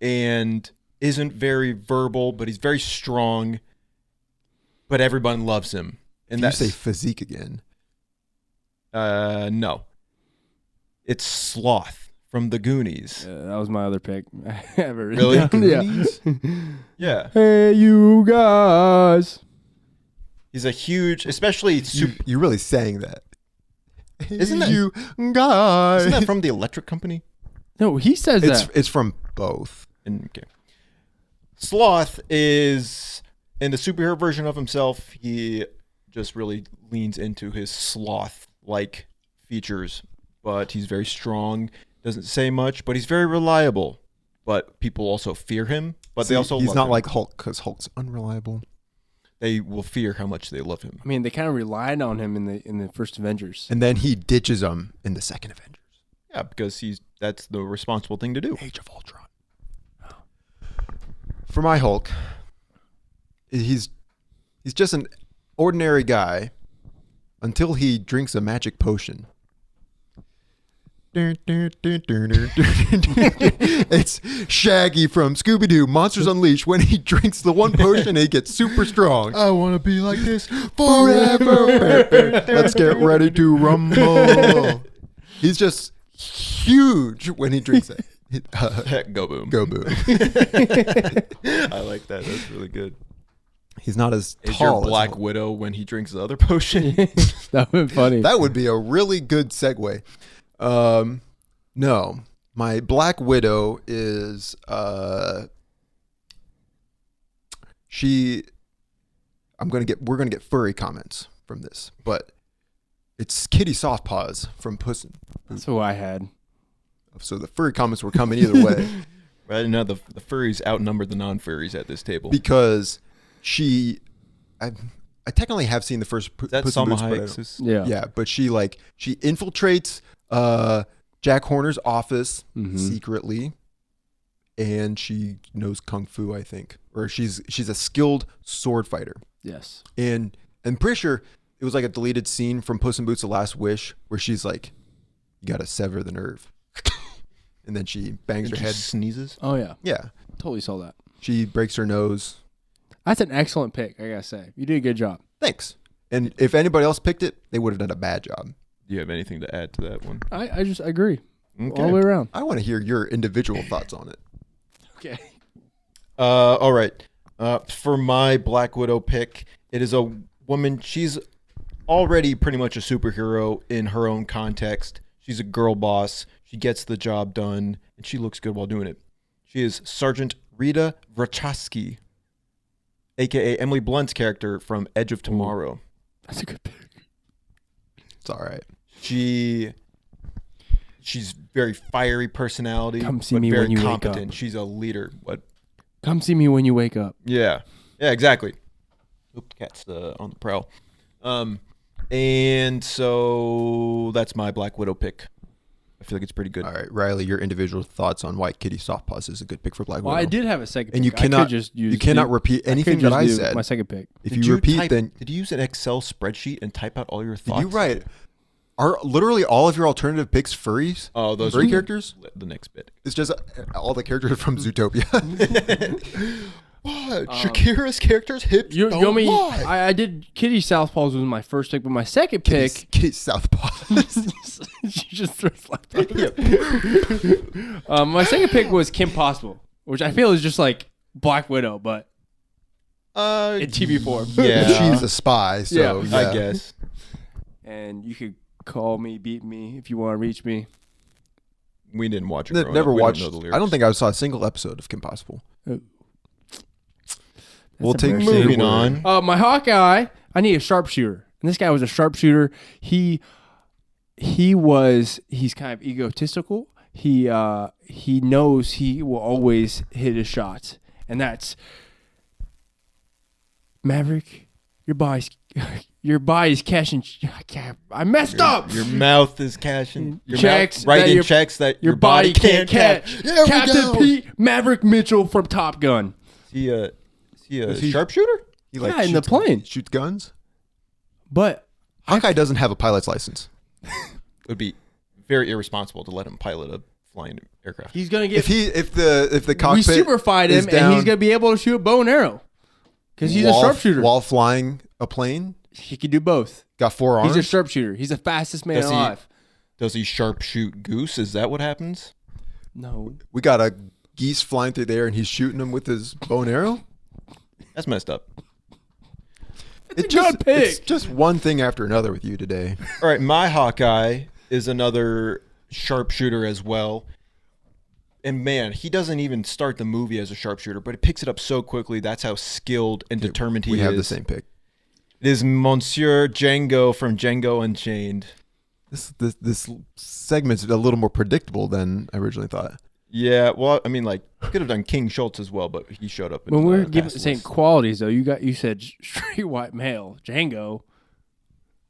and isn't very verbal, but he's very strong. But everyone loves him. And You that's say physique again. no. It's Sloth from the Goonies. that was my other pick. I have it written Really? down. Yeah. Goonies? Yeah. Hey, you guys. He's a huge, especially You're really saying that. Isn't that- you guys? Isn't that from the Electric Company? No, he says that. It's from both. Okay. Sloth is in the superhero version of himself. He just really leans into his sloth-like features, but he's very strong. Doesn't say much, but he's very reliable. But people also fear him. But they also he's love not him. like Hulk because Hulk's unreliable. They will fear how much they love him. I mean, they kind of relied on him in the first Avengers. And then he ditches them in the second Avengers. Yeah, because that's the responsible thing to do. Age of Ultron. For my Hulk, he's just an ordinary guy until he drinks a magic potion. It's Shaggy from Scooby-Doo Monsters Unleashed. When he drinks the one potion, he gets super strong. I want to be like this Forever. Let's get ready to rumble. He's just huge when he drinks it. Go boom. Go boom. I like that. That's really good. He's not as Is tall your as Black Hulk. Widow when he drinks the other potion? That would be funny. That would be a really good segue. No, my Black Widow is we're gonna get furry comments from this, but it's Kitty Softpaws from Puss in That's who I had. So the furry comments were coming either way Right now, the furries outnumber the non-furries at this table. because I technically have seen the first Is that Puss in Salma Boots, but I Hayek's? Yeah. yeah, but she infiltrates Jack Horner's office secretly, and she knows kung fu, I think, or she's a skilled sword fighter. Yes. And I'm pretty sure it was like a deleted scene from Puss in Boots: The Last Wish where she's like, "You got to sever the nerve," and then she bangs her She head. sneezes. Oh yeah. Yeah, Totally saw that. she breaks her nose. That's an excellent pick. I gotta say, you did a good job. Thanks. And if anybody else picked it, they would have done a bad job. Do you have anything to add to that one? I just agree Okay. all the way around. I want to hear your individual thoughts on it. Okay. All right. For my Black Widow pick, it is a woman. She's already pretty much a superhero in her own context. She's a girl boss. She gets the job done, and she looks good while doing it. She is Sergeant Rita Wachowski, a.k.a. Emily Blunt's character from Edge of Tomorrow. That's a good pick. It's all right. She's very fiery personality. Come see but me very when you wake competent. up. She's a leader. What? Come see me when you wake up. Yeah, exactly. Oop, cat's on the prowl. And so that's my Black Widow pick. I feel like it's pretty good. All right, Riley, your individual thoughts on why Kitty Softpaws is a good pick for Black Well, Widow. I did have a second. And pick. you cannot you repeat anything that I said. My second pick. If Did you repeat, type- then did you use an Excel spreadsheet and type out all your did thoughts? you write Are literally all of your alternative picks furries? Oh, those furry are characters? The next bit. It's just all the characters from Zootopia. What? Shakira's character's hips You don't know me. lie. I did Kitty Southpaws was my first pick, but my second pick. Kitty Southpaw. She just throws like that. My second pick was Kim Possible, which I feel is just like Black Widow, but in TV form. Yeah. She's a spy, so Yeah. I guess. And you could call me, beat me if you want to reach me. We didn't watch it. growing Never up. We watched. don't know the lyrics. I don't think I saw a single episode of Kim Possible. Oh. We'll That's a take very Moving sad word. on. My Hawkeye, I need a sharpshooter. And this guy was a sharpshooter. He's kind of egotistical. He knows he will always hit his shots. And that's Maverick, your body's cashing. I messed up. Your mouth is cashing your Checks mouth, writing that checks that Your body can't catch. There we Captain go. Pete Maverick Mitchell from Top Gun. Is he a Is he- sharpshooter? He Yeah, in the plane. shoots guns. But Hawkeye doesn't have a pilot's license. It would be very irresponsible to let him pilot a flying aircraft. he's gonna get. If the We cockpit superfied is him, down and he's gonna be able to shoot a bow and arrow because he's a while- sharpshooter. while flying a plane, He can do both. got 4 arms. He's a sharpshooter. He's the fastest man Does he- alive. Does he sharpshoot goose? Is that what happens? No, We got a geese flying through there, and he's shooting them with his bow and arrow. That's messed up. it's a good pick. It's just one thing after another with you today. All right, my Hawkeye is another sharpshooter as well. And man, he doesn't even start the movie as a sharpshooter, but he picks it up so quickly. That's how skilled and determined he is. We have the same pick. It is Monsieur Django from Django Unchained. This segment's a little more predictable than I originally thought. Yeah, well, I mean, like, could have done King Schultz as well, but he showed up. When we're the giving past the same list. qualities, though, you said straight white male Django.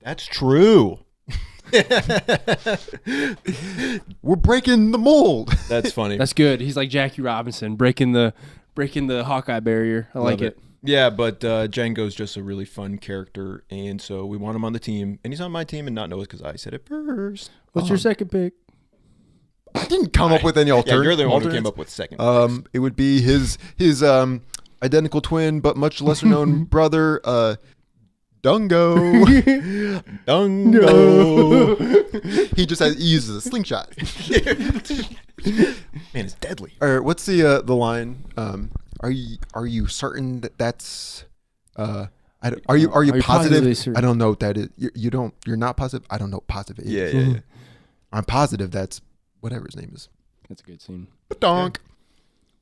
That's true. We're breaking the mold. That's funny. That's good. He's like Jackie Robinson, breaking the Hawkeye barrier. I like Love it. Yeah, but Django's just a really fun character, and so we want him on the team, and he's on my team, and not Noah's because I said it first. What's your second pick? I didn't come up with any Yeah, alternative. you're the one who came up with second. It would be his identical twin, but much lesser known brother, Dungo. Dungo. he uses a slingshot. Man, it's deadly. Or what's the line? Are you certain that that's are you positively positive? certain? I don't know what that is. You're not positive. I don't know what positive is. Yeah. I'm positive that's whatever his name is. That's a good scene. Donk.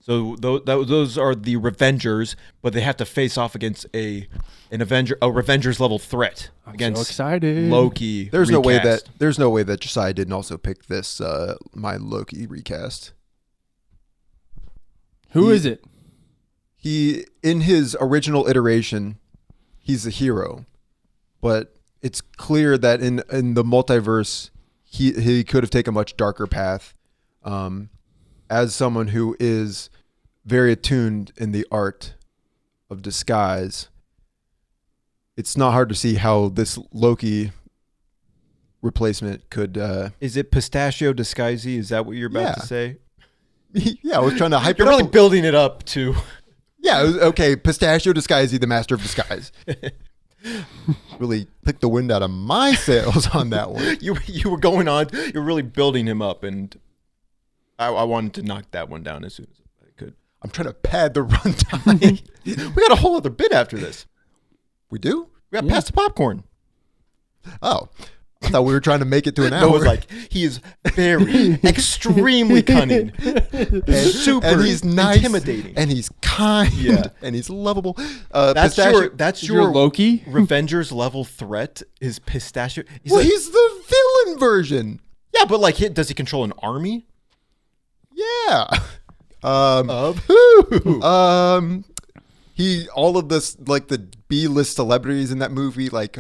So those are the Revengers, but they have to face off against a Revengers level threat I'm against so excited. Loki. There's no way recast. that Josiah didn't also pick this my Loki recast. Who is it? He in his original iteration, he's a hero, but it's clear that in the multiverse, he could have taken a much darker path. As someone who is very attuned in the art of disguise, it's not hard to see how this Loki replacement could. Is it pistachio disguisey? Is that what you're about Yeah. to say? Yeah, I was trying to hype You're it really up. building it up to. Yeah, it was, okay. Pistachio disguisey, the master of disguise. Really took the wind out of my sails on that one. You were going on. You're really building him up, and I wanted to knock that one down as soon as I could. I'm trying to pad the runtime. We got a whole other bit after this. We do? We got past the popcorn. Oh, I thought we were trying to make it to an hour. Noah's like, he is very, extremely cunning, super, and he's nice, intimidating, and he's kind, Yeah. and he's lovable. that's Your your Loki? Revengers level threat is pistachio. Well, like, he's the villain version. yeah, but like, does he control an army Yeah. of who? He all of this like the B-list celebrities in that movie, like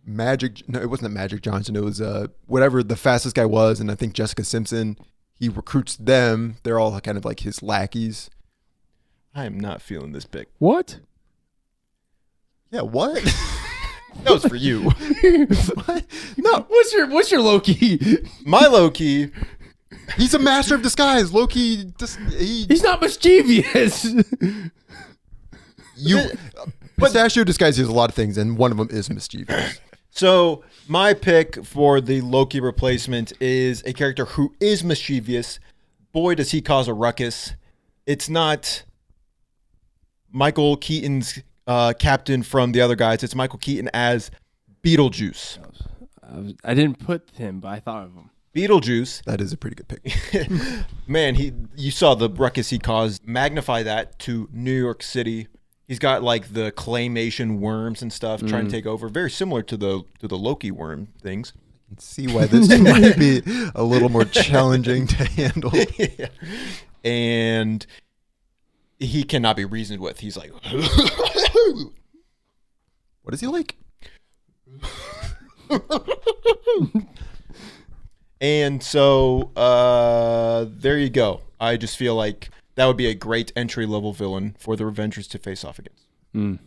Magic. No, it wasn't Magic Johnson. It was whatever the fastest guy was, and I think Jessica Simpson. He recruits them. They're all kind of like his lackeys. I am not feeling this pick. What? Yeah. What? That was for you. No, What's your Loki? My Loki. he's a master of disguise. Loki, He's not mischievous. Pistachio disguises a lot of things, and one of them is mischievous. So my pick for the Loki replacement is a character who is mischievous. Boy, does he cause a ruckus. It's not Michael Keaton's captain from the other guys. It's Michael Keaton as Beetlejuice. I didn't put him, but I thought of him. Beetlejuice. That is a pretty good pick. Man, you saw the ruckus he caused. Magnify that to New York City. He's got like the claymation worms and stuff trying to take over. Very similar to the Loki worm things. I can see why this might be a little more challenging to handle. Yeah. And he cannot be reasoned with. He's like, What is he like? And so there you go. I just feel like that would be a great entry-level villain for the Avengers to face off against. You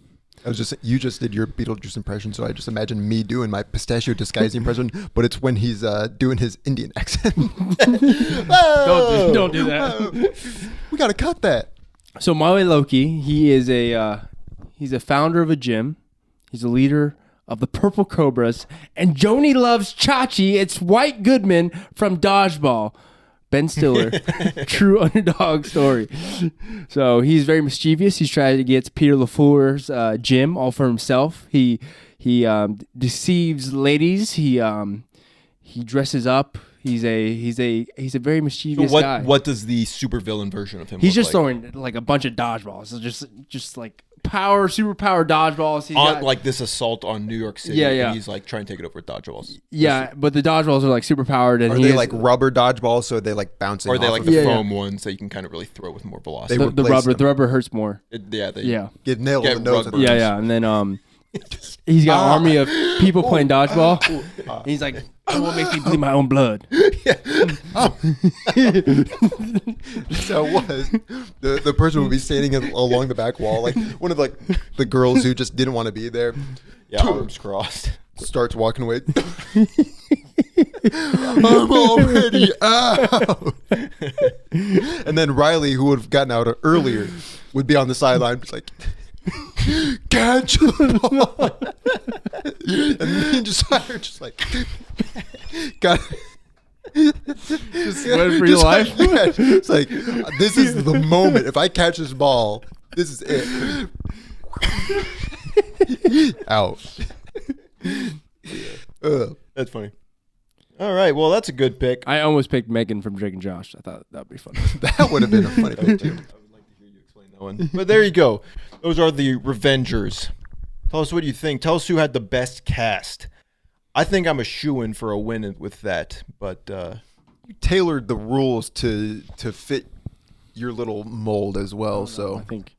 just did your Beetlejuice impression, so I just imagine me doing my pistachio disguise impression, but it's when he's doing his Indian accent. Don't do that. We gotta cut that. So my Loki, he is he's a founder of a gym. He's a leader of the Purple Cobras, and Joni loves Chachi. It's White Goodman from Dodgeball. Ben Stiller, true underdog story. So he's very mischievous. He's trying to get Peter LaFleur's gym all for himself. He deceives ladies. He dresses up. He's a very mischievous guy. What does the supervillain version of him? He's look just like? throwing like a bunch of dodgeballs. So just like superpower dodgeballs. He's on got, like this assault on New York City. Yeah, yeah. And he's like trying to take it over with dodgeballs. yeah, but the dodgeballs are like super powered, and Are they like rubber dodgeballs, so are they like bouncing? Or are they off like of the Yeah, foam ones that you can kind of really throw with more velocity? They the replace rubber. them. The rubber hurts more. Yeah. Get nailed Get in the nose. rubber. with Yeah, those. yeah, and then he's got an army of people playing dodgeball. He's like, I won't make me bleed my own blood. So it was the person would be standing along the back wall, like one of like the girls who just didn't want to be there. Yeah, arms crossed. Starts walking away. I'm already out. And then Riley, who would have gotten out earlier, would be on the sideline, just like, catch the ball. And me and Josiah are just like, got. Just waiting for your life. It's like, this is the moment. If I catch this ball, this is it. Out. That's funny. All right, well, that's a good pick. I almost picked Megan from Drake and Josh. I thought that would be fun. That would have been a funny pick too. I would like to hear you explain that one. But there you go. Those are the Revengers. Tell us what you think. Tell us who had the best cast. I think I'm a shoo-in for a win with that, but You tailored the rules to fit your little mold as well. So I think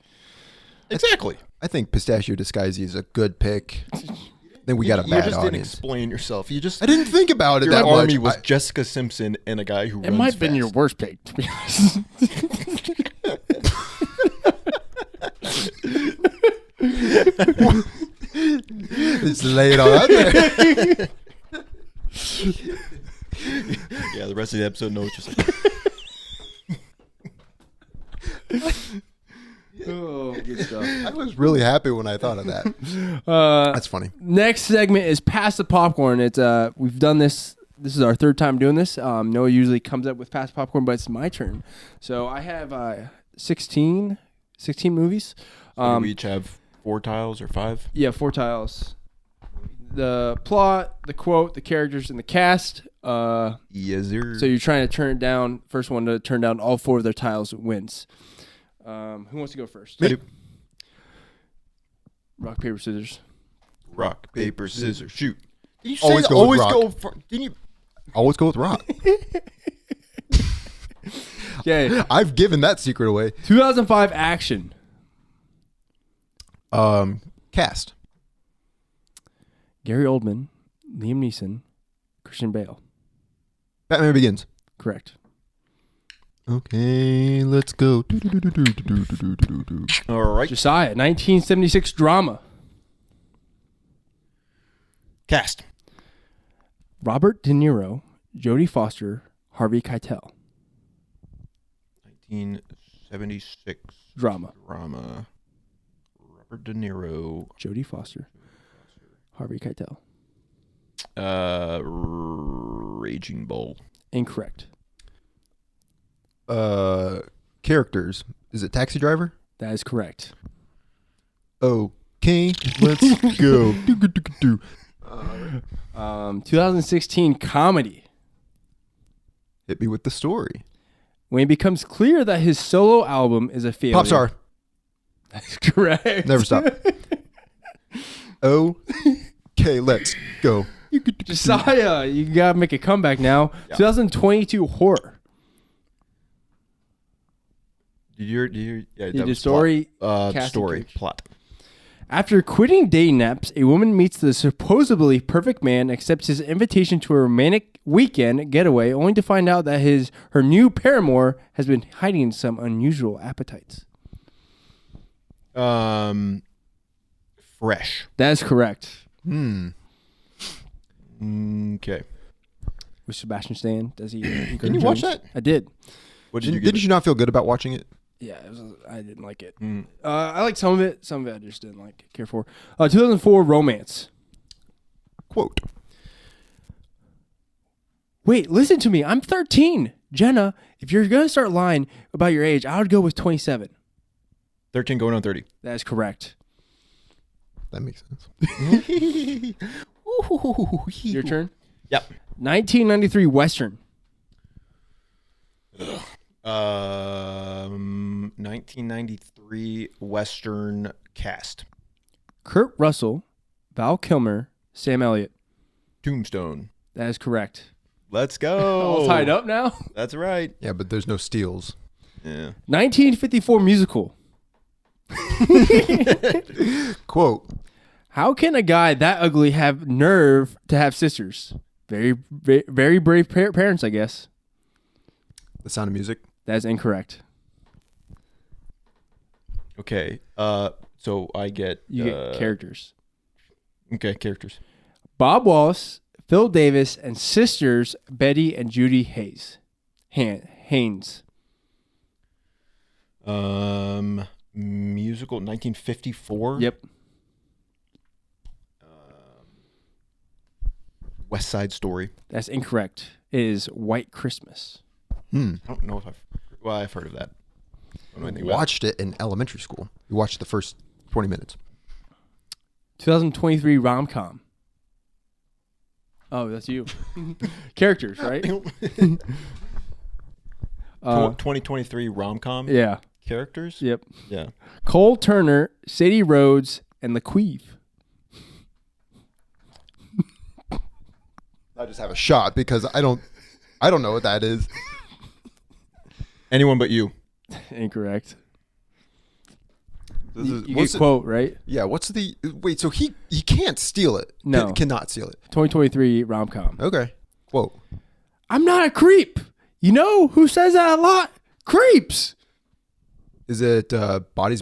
exactly. I think Pistachio Disguisey is a good pick. Then we got a You bad just didn't audience. explain yourself. You just I didn't think about it your that army much. was Jessica Simpson and a guy who it runs might have been fast. your worst pick, to be honest. Just lay it all out there. Yeah, the rest of the episode knows just like Oh, good stuff. I was really happy when I thought of that. That's funny. Next segment is Pass the Popcorn. It's we've done this. This is our third time doing this. Noah usually comes up with Pass the Popcorn, but it's my turn. So I have 16 movies. we each have 4 tiles or 5. Yeah, 4 tiles. The plot, the quote, the characters, and the cast. Yes, sir. So you're trying to turn it down. First one to turn down all 4 of their tiles wins. Who wants to go first? Me. Rock, paper, scissors. Rock, paper, scissors, shoot. Did you Always say go with always rock. go for? Didn't you? Always go with rock. Okay. I've given that secret away. 2005 action. Cast. Gary Oldman, Liam Neeson, Christian Bale. Batman Begins. Correct. Okay, let's go. All right. Josiah, 1976 drama. Cast. Robert De Niro, Jodie Foster, Harvey Keitel. 1976 Drama. Robert De Niro. Jodie Foster, Harvey Keitel. Raging Bull. Incorrect. Characters. Is it Taxi Driver? That is correct. Okay, let's go. 2016 comedy. Hit me with the story. When it becomes clear that his solo album is a failure. Popstar. That's correct. Never stop. Okay, let's go. Josiah, you gotta make a comeback now. Yeah. 2022 horror. Yeah, You that did was story. plot. cast, and Story. picture. Plot. After quitting dating apps, a woman meets the supposedly perfect man, accepts his invitation to a romantic weekend getaway, only to find out that her new paramour has been hiding some unusual appetites. Fresh. That is correct. Okay. With Sebastian Stan, does he? Can you watch that? I did. What did you give Didn't it? you not feel good about watching it? Yeah, I didn't like it. I liked some of it. Some of it I just didn't care for. 2004 romance. Quote. Wait, listen to me. I'm 13. Jenna, if you're going to start lying about your age, I would go with 27. 13 going on 30. That is correct. That makes sense. Your turn. Yep. 1993 Western. 1993 Western cast. Kurt Russell, Val Kilmer, Sam Elliott. Tombstone. That is correct. Let's go. All tied up now. That's right. Yeah, but there's no steals. Yeah. 1954 musical. Quote. How can a guy that ugly have nerve to have sisters? Very, very, very brave parents, I guess. The Sound of Music. That is incorrect. Okay. So I get You get characters. Okay, characters. Bob Wallace, Phil Davis, and sisters Betty and Judy Haynes. Musical 1954. Yep. West Side Story. That's incorrect. It is White Christmas. I don't know if I've heard of that. I don't know anything about it. Watched it in elementary school. We watched the first 20 minutes. 2023 rom-com. Oh, that's you. Characters, right? 2023 rom-com Yeah. characters. Yep. Yeah. Cole Turner, Sadie Rhodes, and LaQueve. I just have a shot because I don't know what that is. Anyone but you. Incorrect. You What's get quote, right? Yeah, what's the wait? So he can't steal it. No. Cannot steal it. 2023 rom-com. Okay. Quote. I'm not a creep. You know who says that a lot? Creeps. Is it Bodies?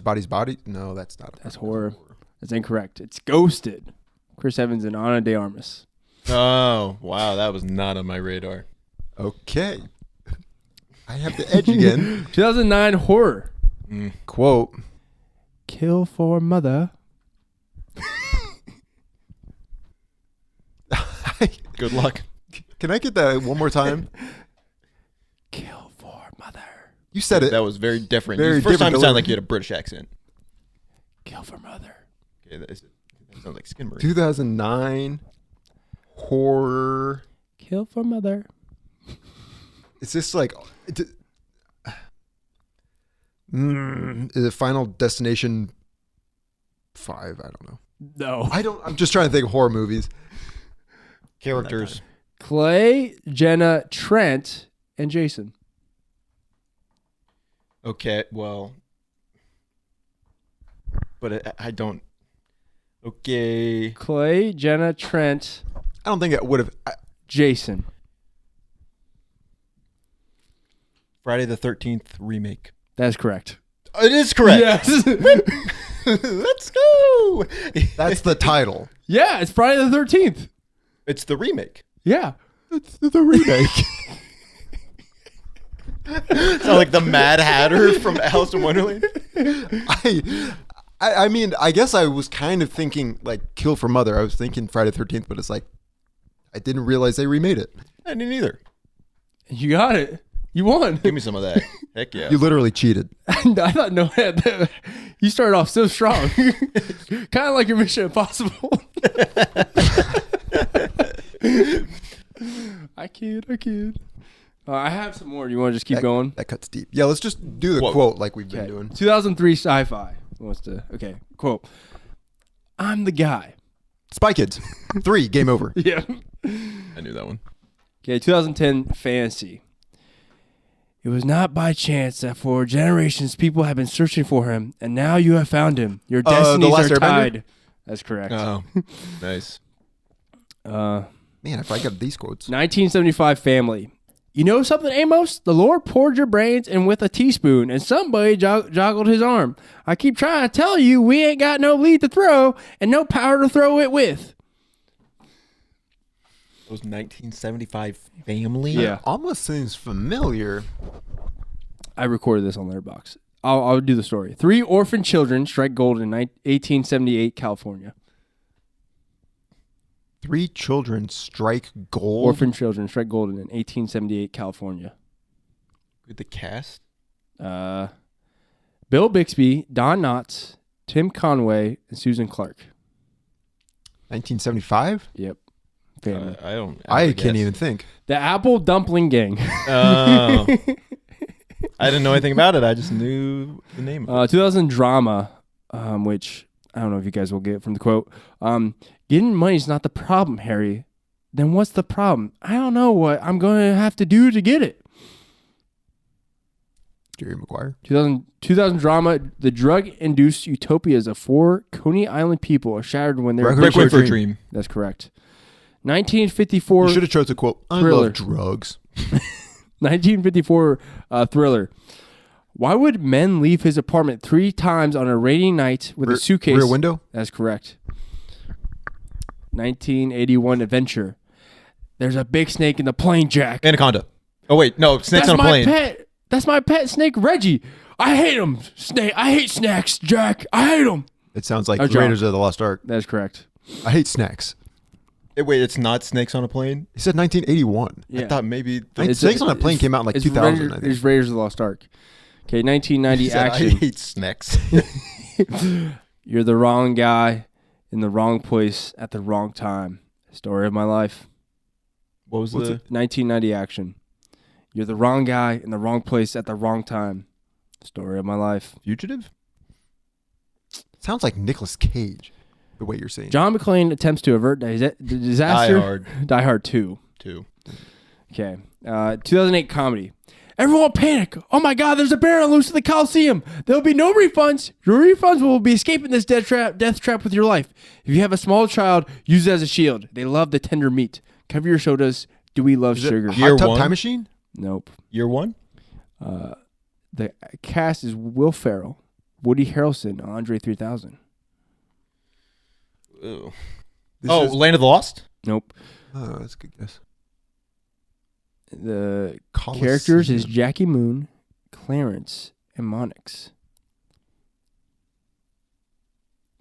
No, that's not. That's horror. That's incorrect. It's Ghosted. Chris Evans and Ana de Armas. Oh, wow. That was not on my radar. Okay. I have the edge again. 2009 horror. Quote. Kill for mother. Good luck. Can I get that one more time? Kill for mother. You said it. That was very different. Very First time different it sounded delivery. like you had a British accent. Kill for mother. Okay, that sounds like Skin Marie. 2009 horror. Kill for mother. Is this like? Is it Final Destination 5? I don't know. No. I'm just trying to think of horror movies. Characters. Clay, Jenna, Trent, and Jason. Okay, well. But I don't. Okay. Clay, Jenna, Trent, I don't think it would have. Jason. Friday the 13th remake. That is correct. It is correct. Yes. Let's go. That's the title. Yeah, it's Friday the 13th. It's the remake. Yeah. It's the remake. Sound like the Mad Hatter from Alice in Wonderland. I mean, I guess I was kind of thinking like Kill for Mother. I was thinking Friday the 13th, but it's like I didn't realize they remade it. I didn't either. You got it. You won. Give me some of that. Heck yeah. You literally cheated. I thought no. You started off so strong. Kind of like your Mission Impossible. I kid. I have some more. Do you want to just keep going? That cuts deep. Yeah, let's just do the quote like we've been doing. 2003 sci-fi. Who wants to? Okay, quote. I'm the guy. Spy Kids. 3, game over. Yeah. I knew that one. Okay, 2010 fantasy. It was not by chance that for generations people have been searching for him, and now you have found him. Your destinies are tied. That's correct. Oh, nice. Man, if I got these quotes. 1975 family. You know something, Amos? The Lord poured your brains in with a teaspoon, and somebody joggled his arm. I keep trying to tell you we ain't got no lead to throw and no power to throw it with. It was 1975 family? Yeah. Almost seems familiar. I recorded this on Letterboxd. I'll do the story. 3 orphan children strike gold in 1878 California. 3 children strike gold. Orphan children strike gold in 1878 California. With the cast? Bill Bixby, Don Knotts, Tim Conway, and Susan Clark. 1975? Yep. Family. I can't even think. The Apple Dumpling Gang. Oh. I didn't know anything about it. I just knew the name. 2000 drama, which I don't know if you guys will get from the quote. Getting money's not the problem, Harry. Then what's the problem? I don't know what I'm going to have to do to get it. Jerry Maguire. 2000 drama, the drug-induced utopias of 4 Coney Island people are shattered when they're... Requiem for a Dream. That's correct. 1954... You should have chose a quote. I Thriller. love drugs. 1954 thriller. Why would men leave his apartment 3 times on a rainy night with a suitcase? Rear window? That's correct. 1981 adventure. There's a big snake in the plane, Jack. Anaconda. Oh, wait. No, snakes on a plane. That's my pet snake, Reggie. I hate him. I hate snacks, Jack. I hate them. It sounds like Raiders of the Lost Ark. That's correct. I hate snacks. Wait, it's not Snakes on a Plane? He said 1981. Yeah. I thought maybe... Snakes on a Plane came out in like 2000, I think. It's Raiders of the Lost Ark. Okay, 1990 action. I hate snacks. You're the wrong guy in the wrong place at the wrong time. Story of my life. What's it? 1990 action. You're the wrong guy in the wrong place at the wrong time. Story of my life. Fugitive? Sounds like Nicolas Cage, the way you're saying. John McClane attempts to avert the disaster. Die Hard. Die Hard 2. Okay. 2008 comedy. Everyone panic. Oh my God, there's a bear loose in the Coliseum. There'll be no refunds. Your refunds will be escaping this death trap with your life. If you have a small child, use it as a shield. They love the tender meat. Cover your shoulders. Do we love sugar? Hot Tub Time Machine? Nope. Year 1? The cast is Will Ferrell, Woody Harrelson, Andre 3000. Ew. Land of the Lost? Nope. Oh, that's a good guess. The Coliseum. characters is Jackie Moon, Clarence, and Monix.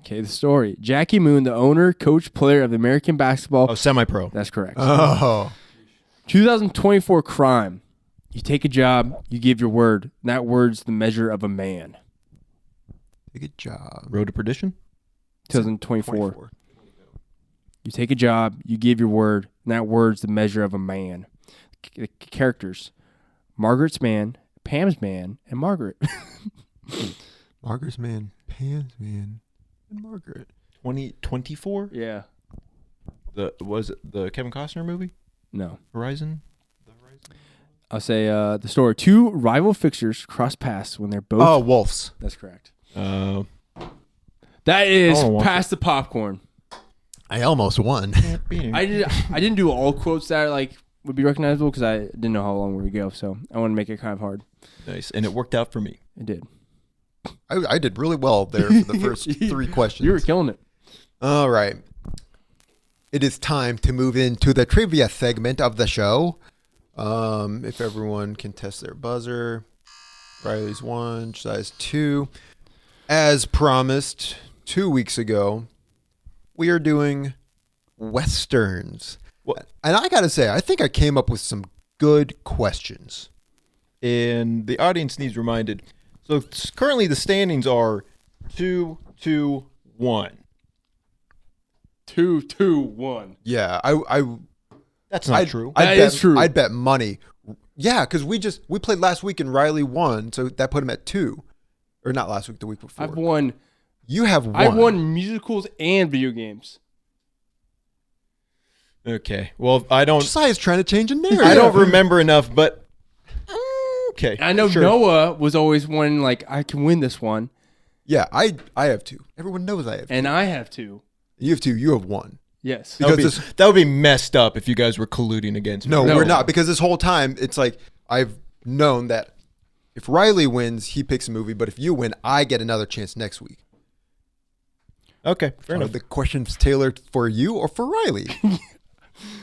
Okay, the story. Jackie Moon, the owner, coach, player of the American basketball. Oh, semi-pro. That's correct. Oh. 2024 crime. You take a job, you give your word. And that word's the measure of a man. Take a job. Road to Perdition? 2024. You take a job, you give your word. And that word's the measure of a man. The characters. Margaret's man, Pam's man, and Margaret. Margaret's man, Pam's man, and Margaret. 2024? Yeah. Was it the Kevin Costner movie? No. Horizon? I'll say the story. 2 rival fixers cross paths when they're both... Oh, Wolves. That's correct. Uh, That is I don't past the popcorn. I almost won. I didn't do all quotes that would be recognizable because I didn't know how long we would go, so I want to make it kind of hard. Nice. And it worked out for me. It did. I did really well there for the first 3 questions. You were killing it. All right. it is time to move into the trivia segment of the show. If everyone can test their buzzer. Riley's 1, Josiah's 2. As promised 2 weeks ago, we are doing Westerns. And I got to say, I think I came up with some good questions. And the audience needs reminded. So currently the standings are 2-1. 2-2-1. Yeah, That's not true. That is true. I'd bet money. Yeah, because we played last week and Riley won, so that put him at 2. Or not last week, the week before. I've won. You have won. I've won musicals and video games. Okay. Well, I don't. Josiah's trying to change a narrative. I don't remember enough, but okay. I know sure. Noah was always one like I can win this one, Yeah, I have 2. Everyone knows I have 2. and I have 2. You have 2. You have 1. Yes. Because That would be messed up if you guys were colluding against me. No, No. we're not. Because this whole time, it's like I've known that if Riley wins, he picks a movie. But if you win, I get another chance next week. Okay, fair Are enough. the questions tailored for you or for Riley?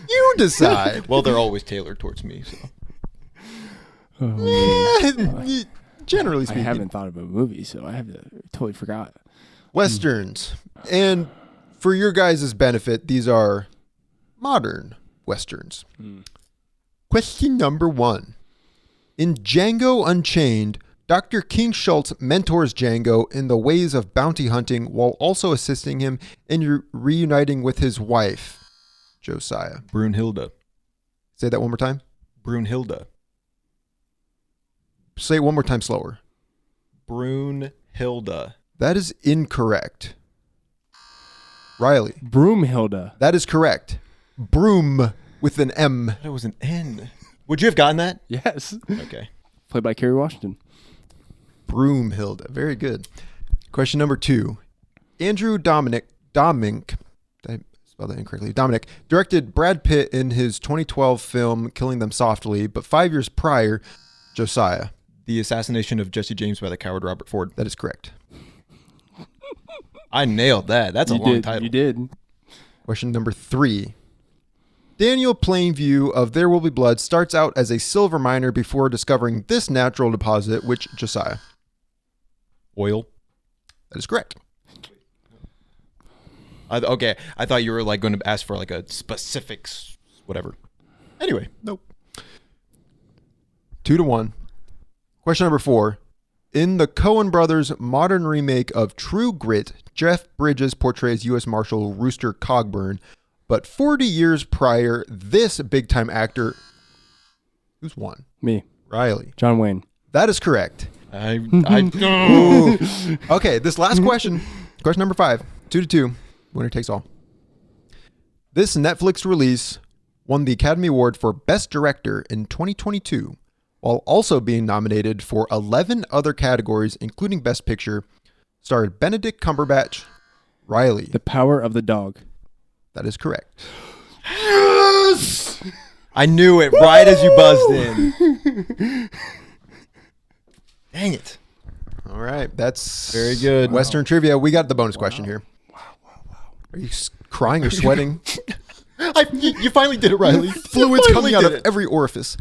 You decide. Well, they're always tailored towards me. So Generally I speaking. haven't thought of a movie, so I have totally forgot. Westerns. And for your guys' benefit, these are modern Westerns. Question number 1. In Django Unchained, Dr. King Schultz mentors Django in the ways of bounty hunting while also assisting him in reuniting with his wife, Josiah. Brunhilde. Say that one more time. Brunhilde. Say it one more time slower. Brunhilde. That is incorrect. Riley. Broomhilda. That is correct. Broom with an M. That was an N. Would you have gotten that? Yes. Okay. Played by Kerry Washington. Broomhilda. Very good. Question number 2. Andrew Dominic, did I spell that incorrectly? Dominic directed Brad Pitt in his 2012 film Killing Them Softly, but 5 years prior, Josiah. The Assassination of Jesse James by the Coward Robert Ford. That is correct. I nailed that. That's a long title. You did. Question number 3. Daniel Plainview of There Will Be Blood starts out as a silver miner before discovering this natural deposit, which Josiah. Oil. That is correct. Okay. I thought you were like going to ask for like a specifics, whatever. Anyway. Nope. 2-1. Question number 4. In the Coen brothers' modern remake of True Grit, Jeff Bridges portrays U.S. Marshal Rooster Cogburn, but 40 years prior, this big-time actor... Who's won? Me. Riley. John Wayne. That is correct. Ooh. Okay, this last question. Question number 5. 2-2. Winner takes all. This Netflix release won the Academy Award for Best Director in 2022, while also being nominated for 11 other categories, including Best Picture. Starred Benedict Cumberbatch. Riley. The Power of the Dog. That is correct. Yes! I knew it right as you buzzed in. Dang it. All right, that's Very good. Western trivia. We got the bonus question here. Wow. Are you crying or sweating? You finally did it, Riley. Fluids You coming finally out did of it. every orifice.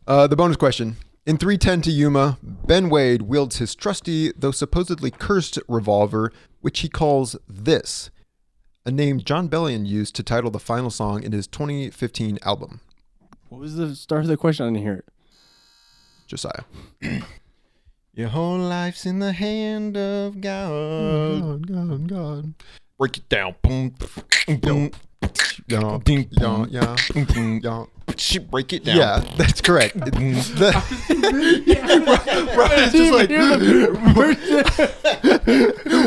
The bonus question. In 3:10 to Yuma, Ben Wade wields his trusty, though supposedly cursed, revolver, which he calls this, a name John Bellion used to title the final song in his 2015 album. What was the start of the question? I didn't hear it. Josiah. Your whole life's in the hand of God. God. Break it down. Boom, boom, Yeah, ding, boom, yeah, boom, boom. yeah. Break it down. Yeah, that's correct. Ryan's just like,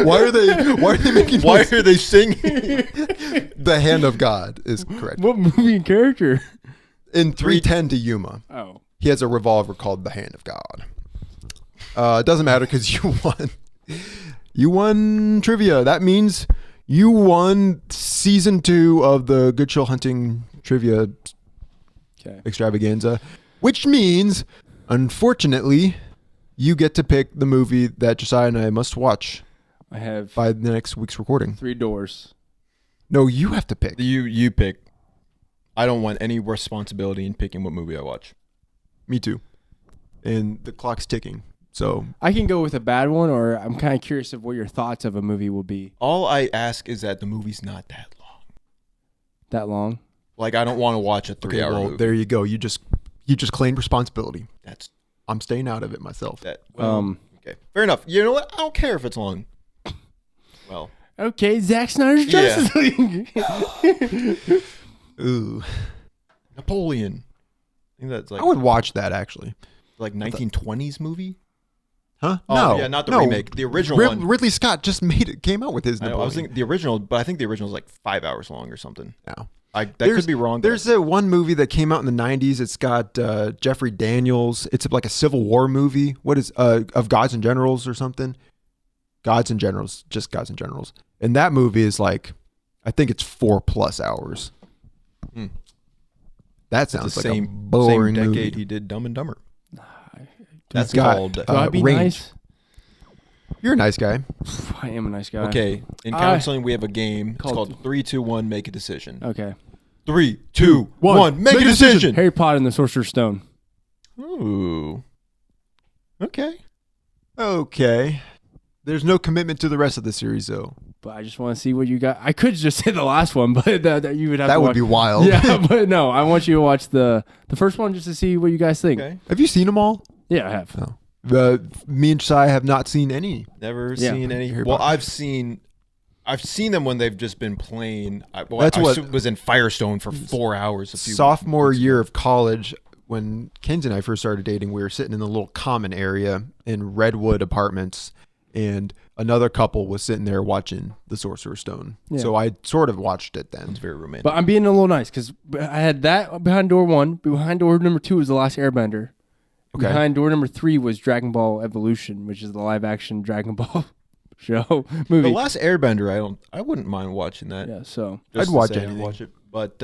why are they making Why noise? are they singing? The hand of God is correct. What movie and character? In 3:10 to Yuma, Oh. he has a revolver called the Hand of God. It doesn't matter because you won. You won trivia. That means you won season 2 of the Good Chill Hunting trivia Okay. extravaganza, which means, unfortunately, you get to pick the movie that Josiah and I must watch I have by the next week's recording. 3 doors. No, you have to pick. You pick. I don't want any responsibility in picking what movie I watch. Me too. And the clock's ticking. So I can go with a bad one, or I'm kind of curious of what your thoughts of a movie will be. All I ask is that the movie's not that long. That long? Like, I don't want to watch a 3-hour movie. there you go. You just claimed responsibility. That's I'm staying out of it myself. that. Well, okay, fair enough. You know what? I don't care if it's long. Well, Okay, Zack Snyder's Justice League. Ooh. Napoleon. I think that's like I would watch that actually. 1920s movie. Huh? Oh, no. yeah, not the remake. The original one. Ridley Scott just came out with his I know, I was thinking the original, but I think the original is like 5 hours long or something. No. That could be wrong. There's that one movie that came out in the 90s. It's got Jeffrey Daniels. It's like a Civil War movie. What is of Gods and Generals or something? Gods and Generals, just Gods and Generals. And that movie is like, I think it's 4+ hours. That sounds like a boring same decade movie. he did Dumb and Dumber. That's called. Do I be Range. nice? You're a nice guy. I am a nice guy. Okay, in counseling we have a game. It's Called- called 3, 2, 1. Make a decision. Okay. 3, 2, 1. Make a decision. Harry Potter and the Sorcerer's Stone. Ooh. Okay. Okay. There's no commitment to the rest of the series, though. But I just want to see what you got. I could just say the last one, but that you would have That to would watch. be wild. Yeah, but no, I want you to watch the first one just to see what you guys think. Okay. Have you seen them all? Yeah, I have. No. Me and Josiah have not seen any. Never Yeah. seen any. Harry Well, Potter. I've seen them when they've just been playing. I was in Firestone for 4 hours. Sophomore year of college, when Kenzie and I first started dating, we were sitting in the little common area in Redwood Apartments, and another couple was sitting there watching The Sorcerer's Stone. Yeah. So I sort of watched it then. It's very romantic. But I'm being a little nice because I had that behind door 1. Behind door number 2 was The Last Airbender. Okay. Behind door number 3 was Dragon Ball Evolution, which is the live action Dragon Ball show movie. The Last Airbender, I wouldn't mind watching that. Yeah, so Just I'd to watch say I'd anything. watch it. But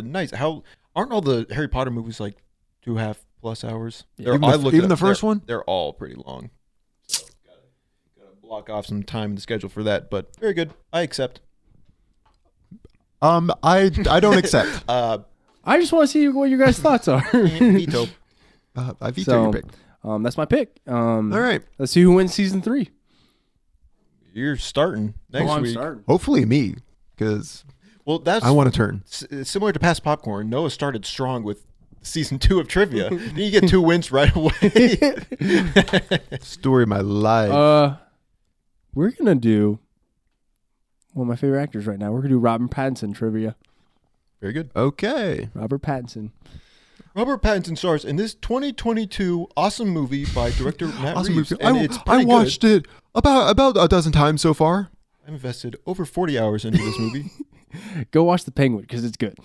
nice. How aren't all the Harry Potter movies like 2.5+ hours? Yeah. Even the first one? They're all pretty long. So gotta block off some time in the schedule for that. But very good. I accept. I don't accept. I just want to see what your guys' thoughts are. Veto. I veto So, your pick. that's my pick. All right. Let's see who wins season 3. You're starting next I'm week. starting. Hopefully me, because Well, that's I want to turn. similar to Past Popcorn. Noah started strong with season 2 of trivia. Then you get 2 wins right away. Story of my life. We're gonna do one of my favorite actors right now. We're gonna do Robert Pattinson trivia. Very good. Okay. Robert Pattinson. Robert Pattinson stars in this 2022 awesome movie by director Matt Awesome Reeves. movie. And it's I pretty watched good. it about a dozen times so far. I've invested over 40 hours into this movie. Go watch The Penguin because it's good.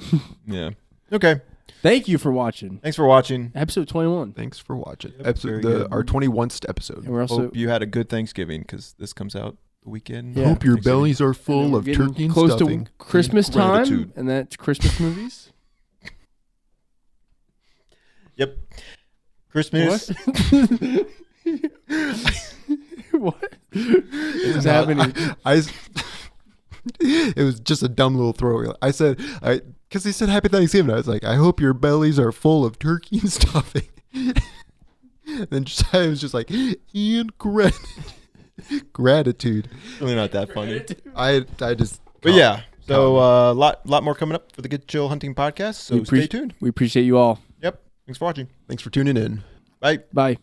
Yeah. Okay. Thank you for watching Thanks for watching. episode 21. Thanks for watching. Yep, very good. Our 21st episode. And we're also Hope you had a good Thanksgiving because this comes out the weekend. Yeah. Hope your Thanksgiving. bellies are full we're of getting turkey and close stuffing. to Christmas time, Gratitude. and that's Christmas movies. Yep. Christmas. What is happening? It was just a dumb little throwaway. I said, because he said Happy Thanksgiving. I was like, I hope your bellies are full of turkey and stuffing. Then Josiah was just like, and gratitude. Really not that funny. I just. But yeah. So a lot more coming up for the Get Chill Hunting podcast. So stay tuned. We appreciate you all. Yep. Thanks for watching. Thanks for tuning in. Bye. Bye.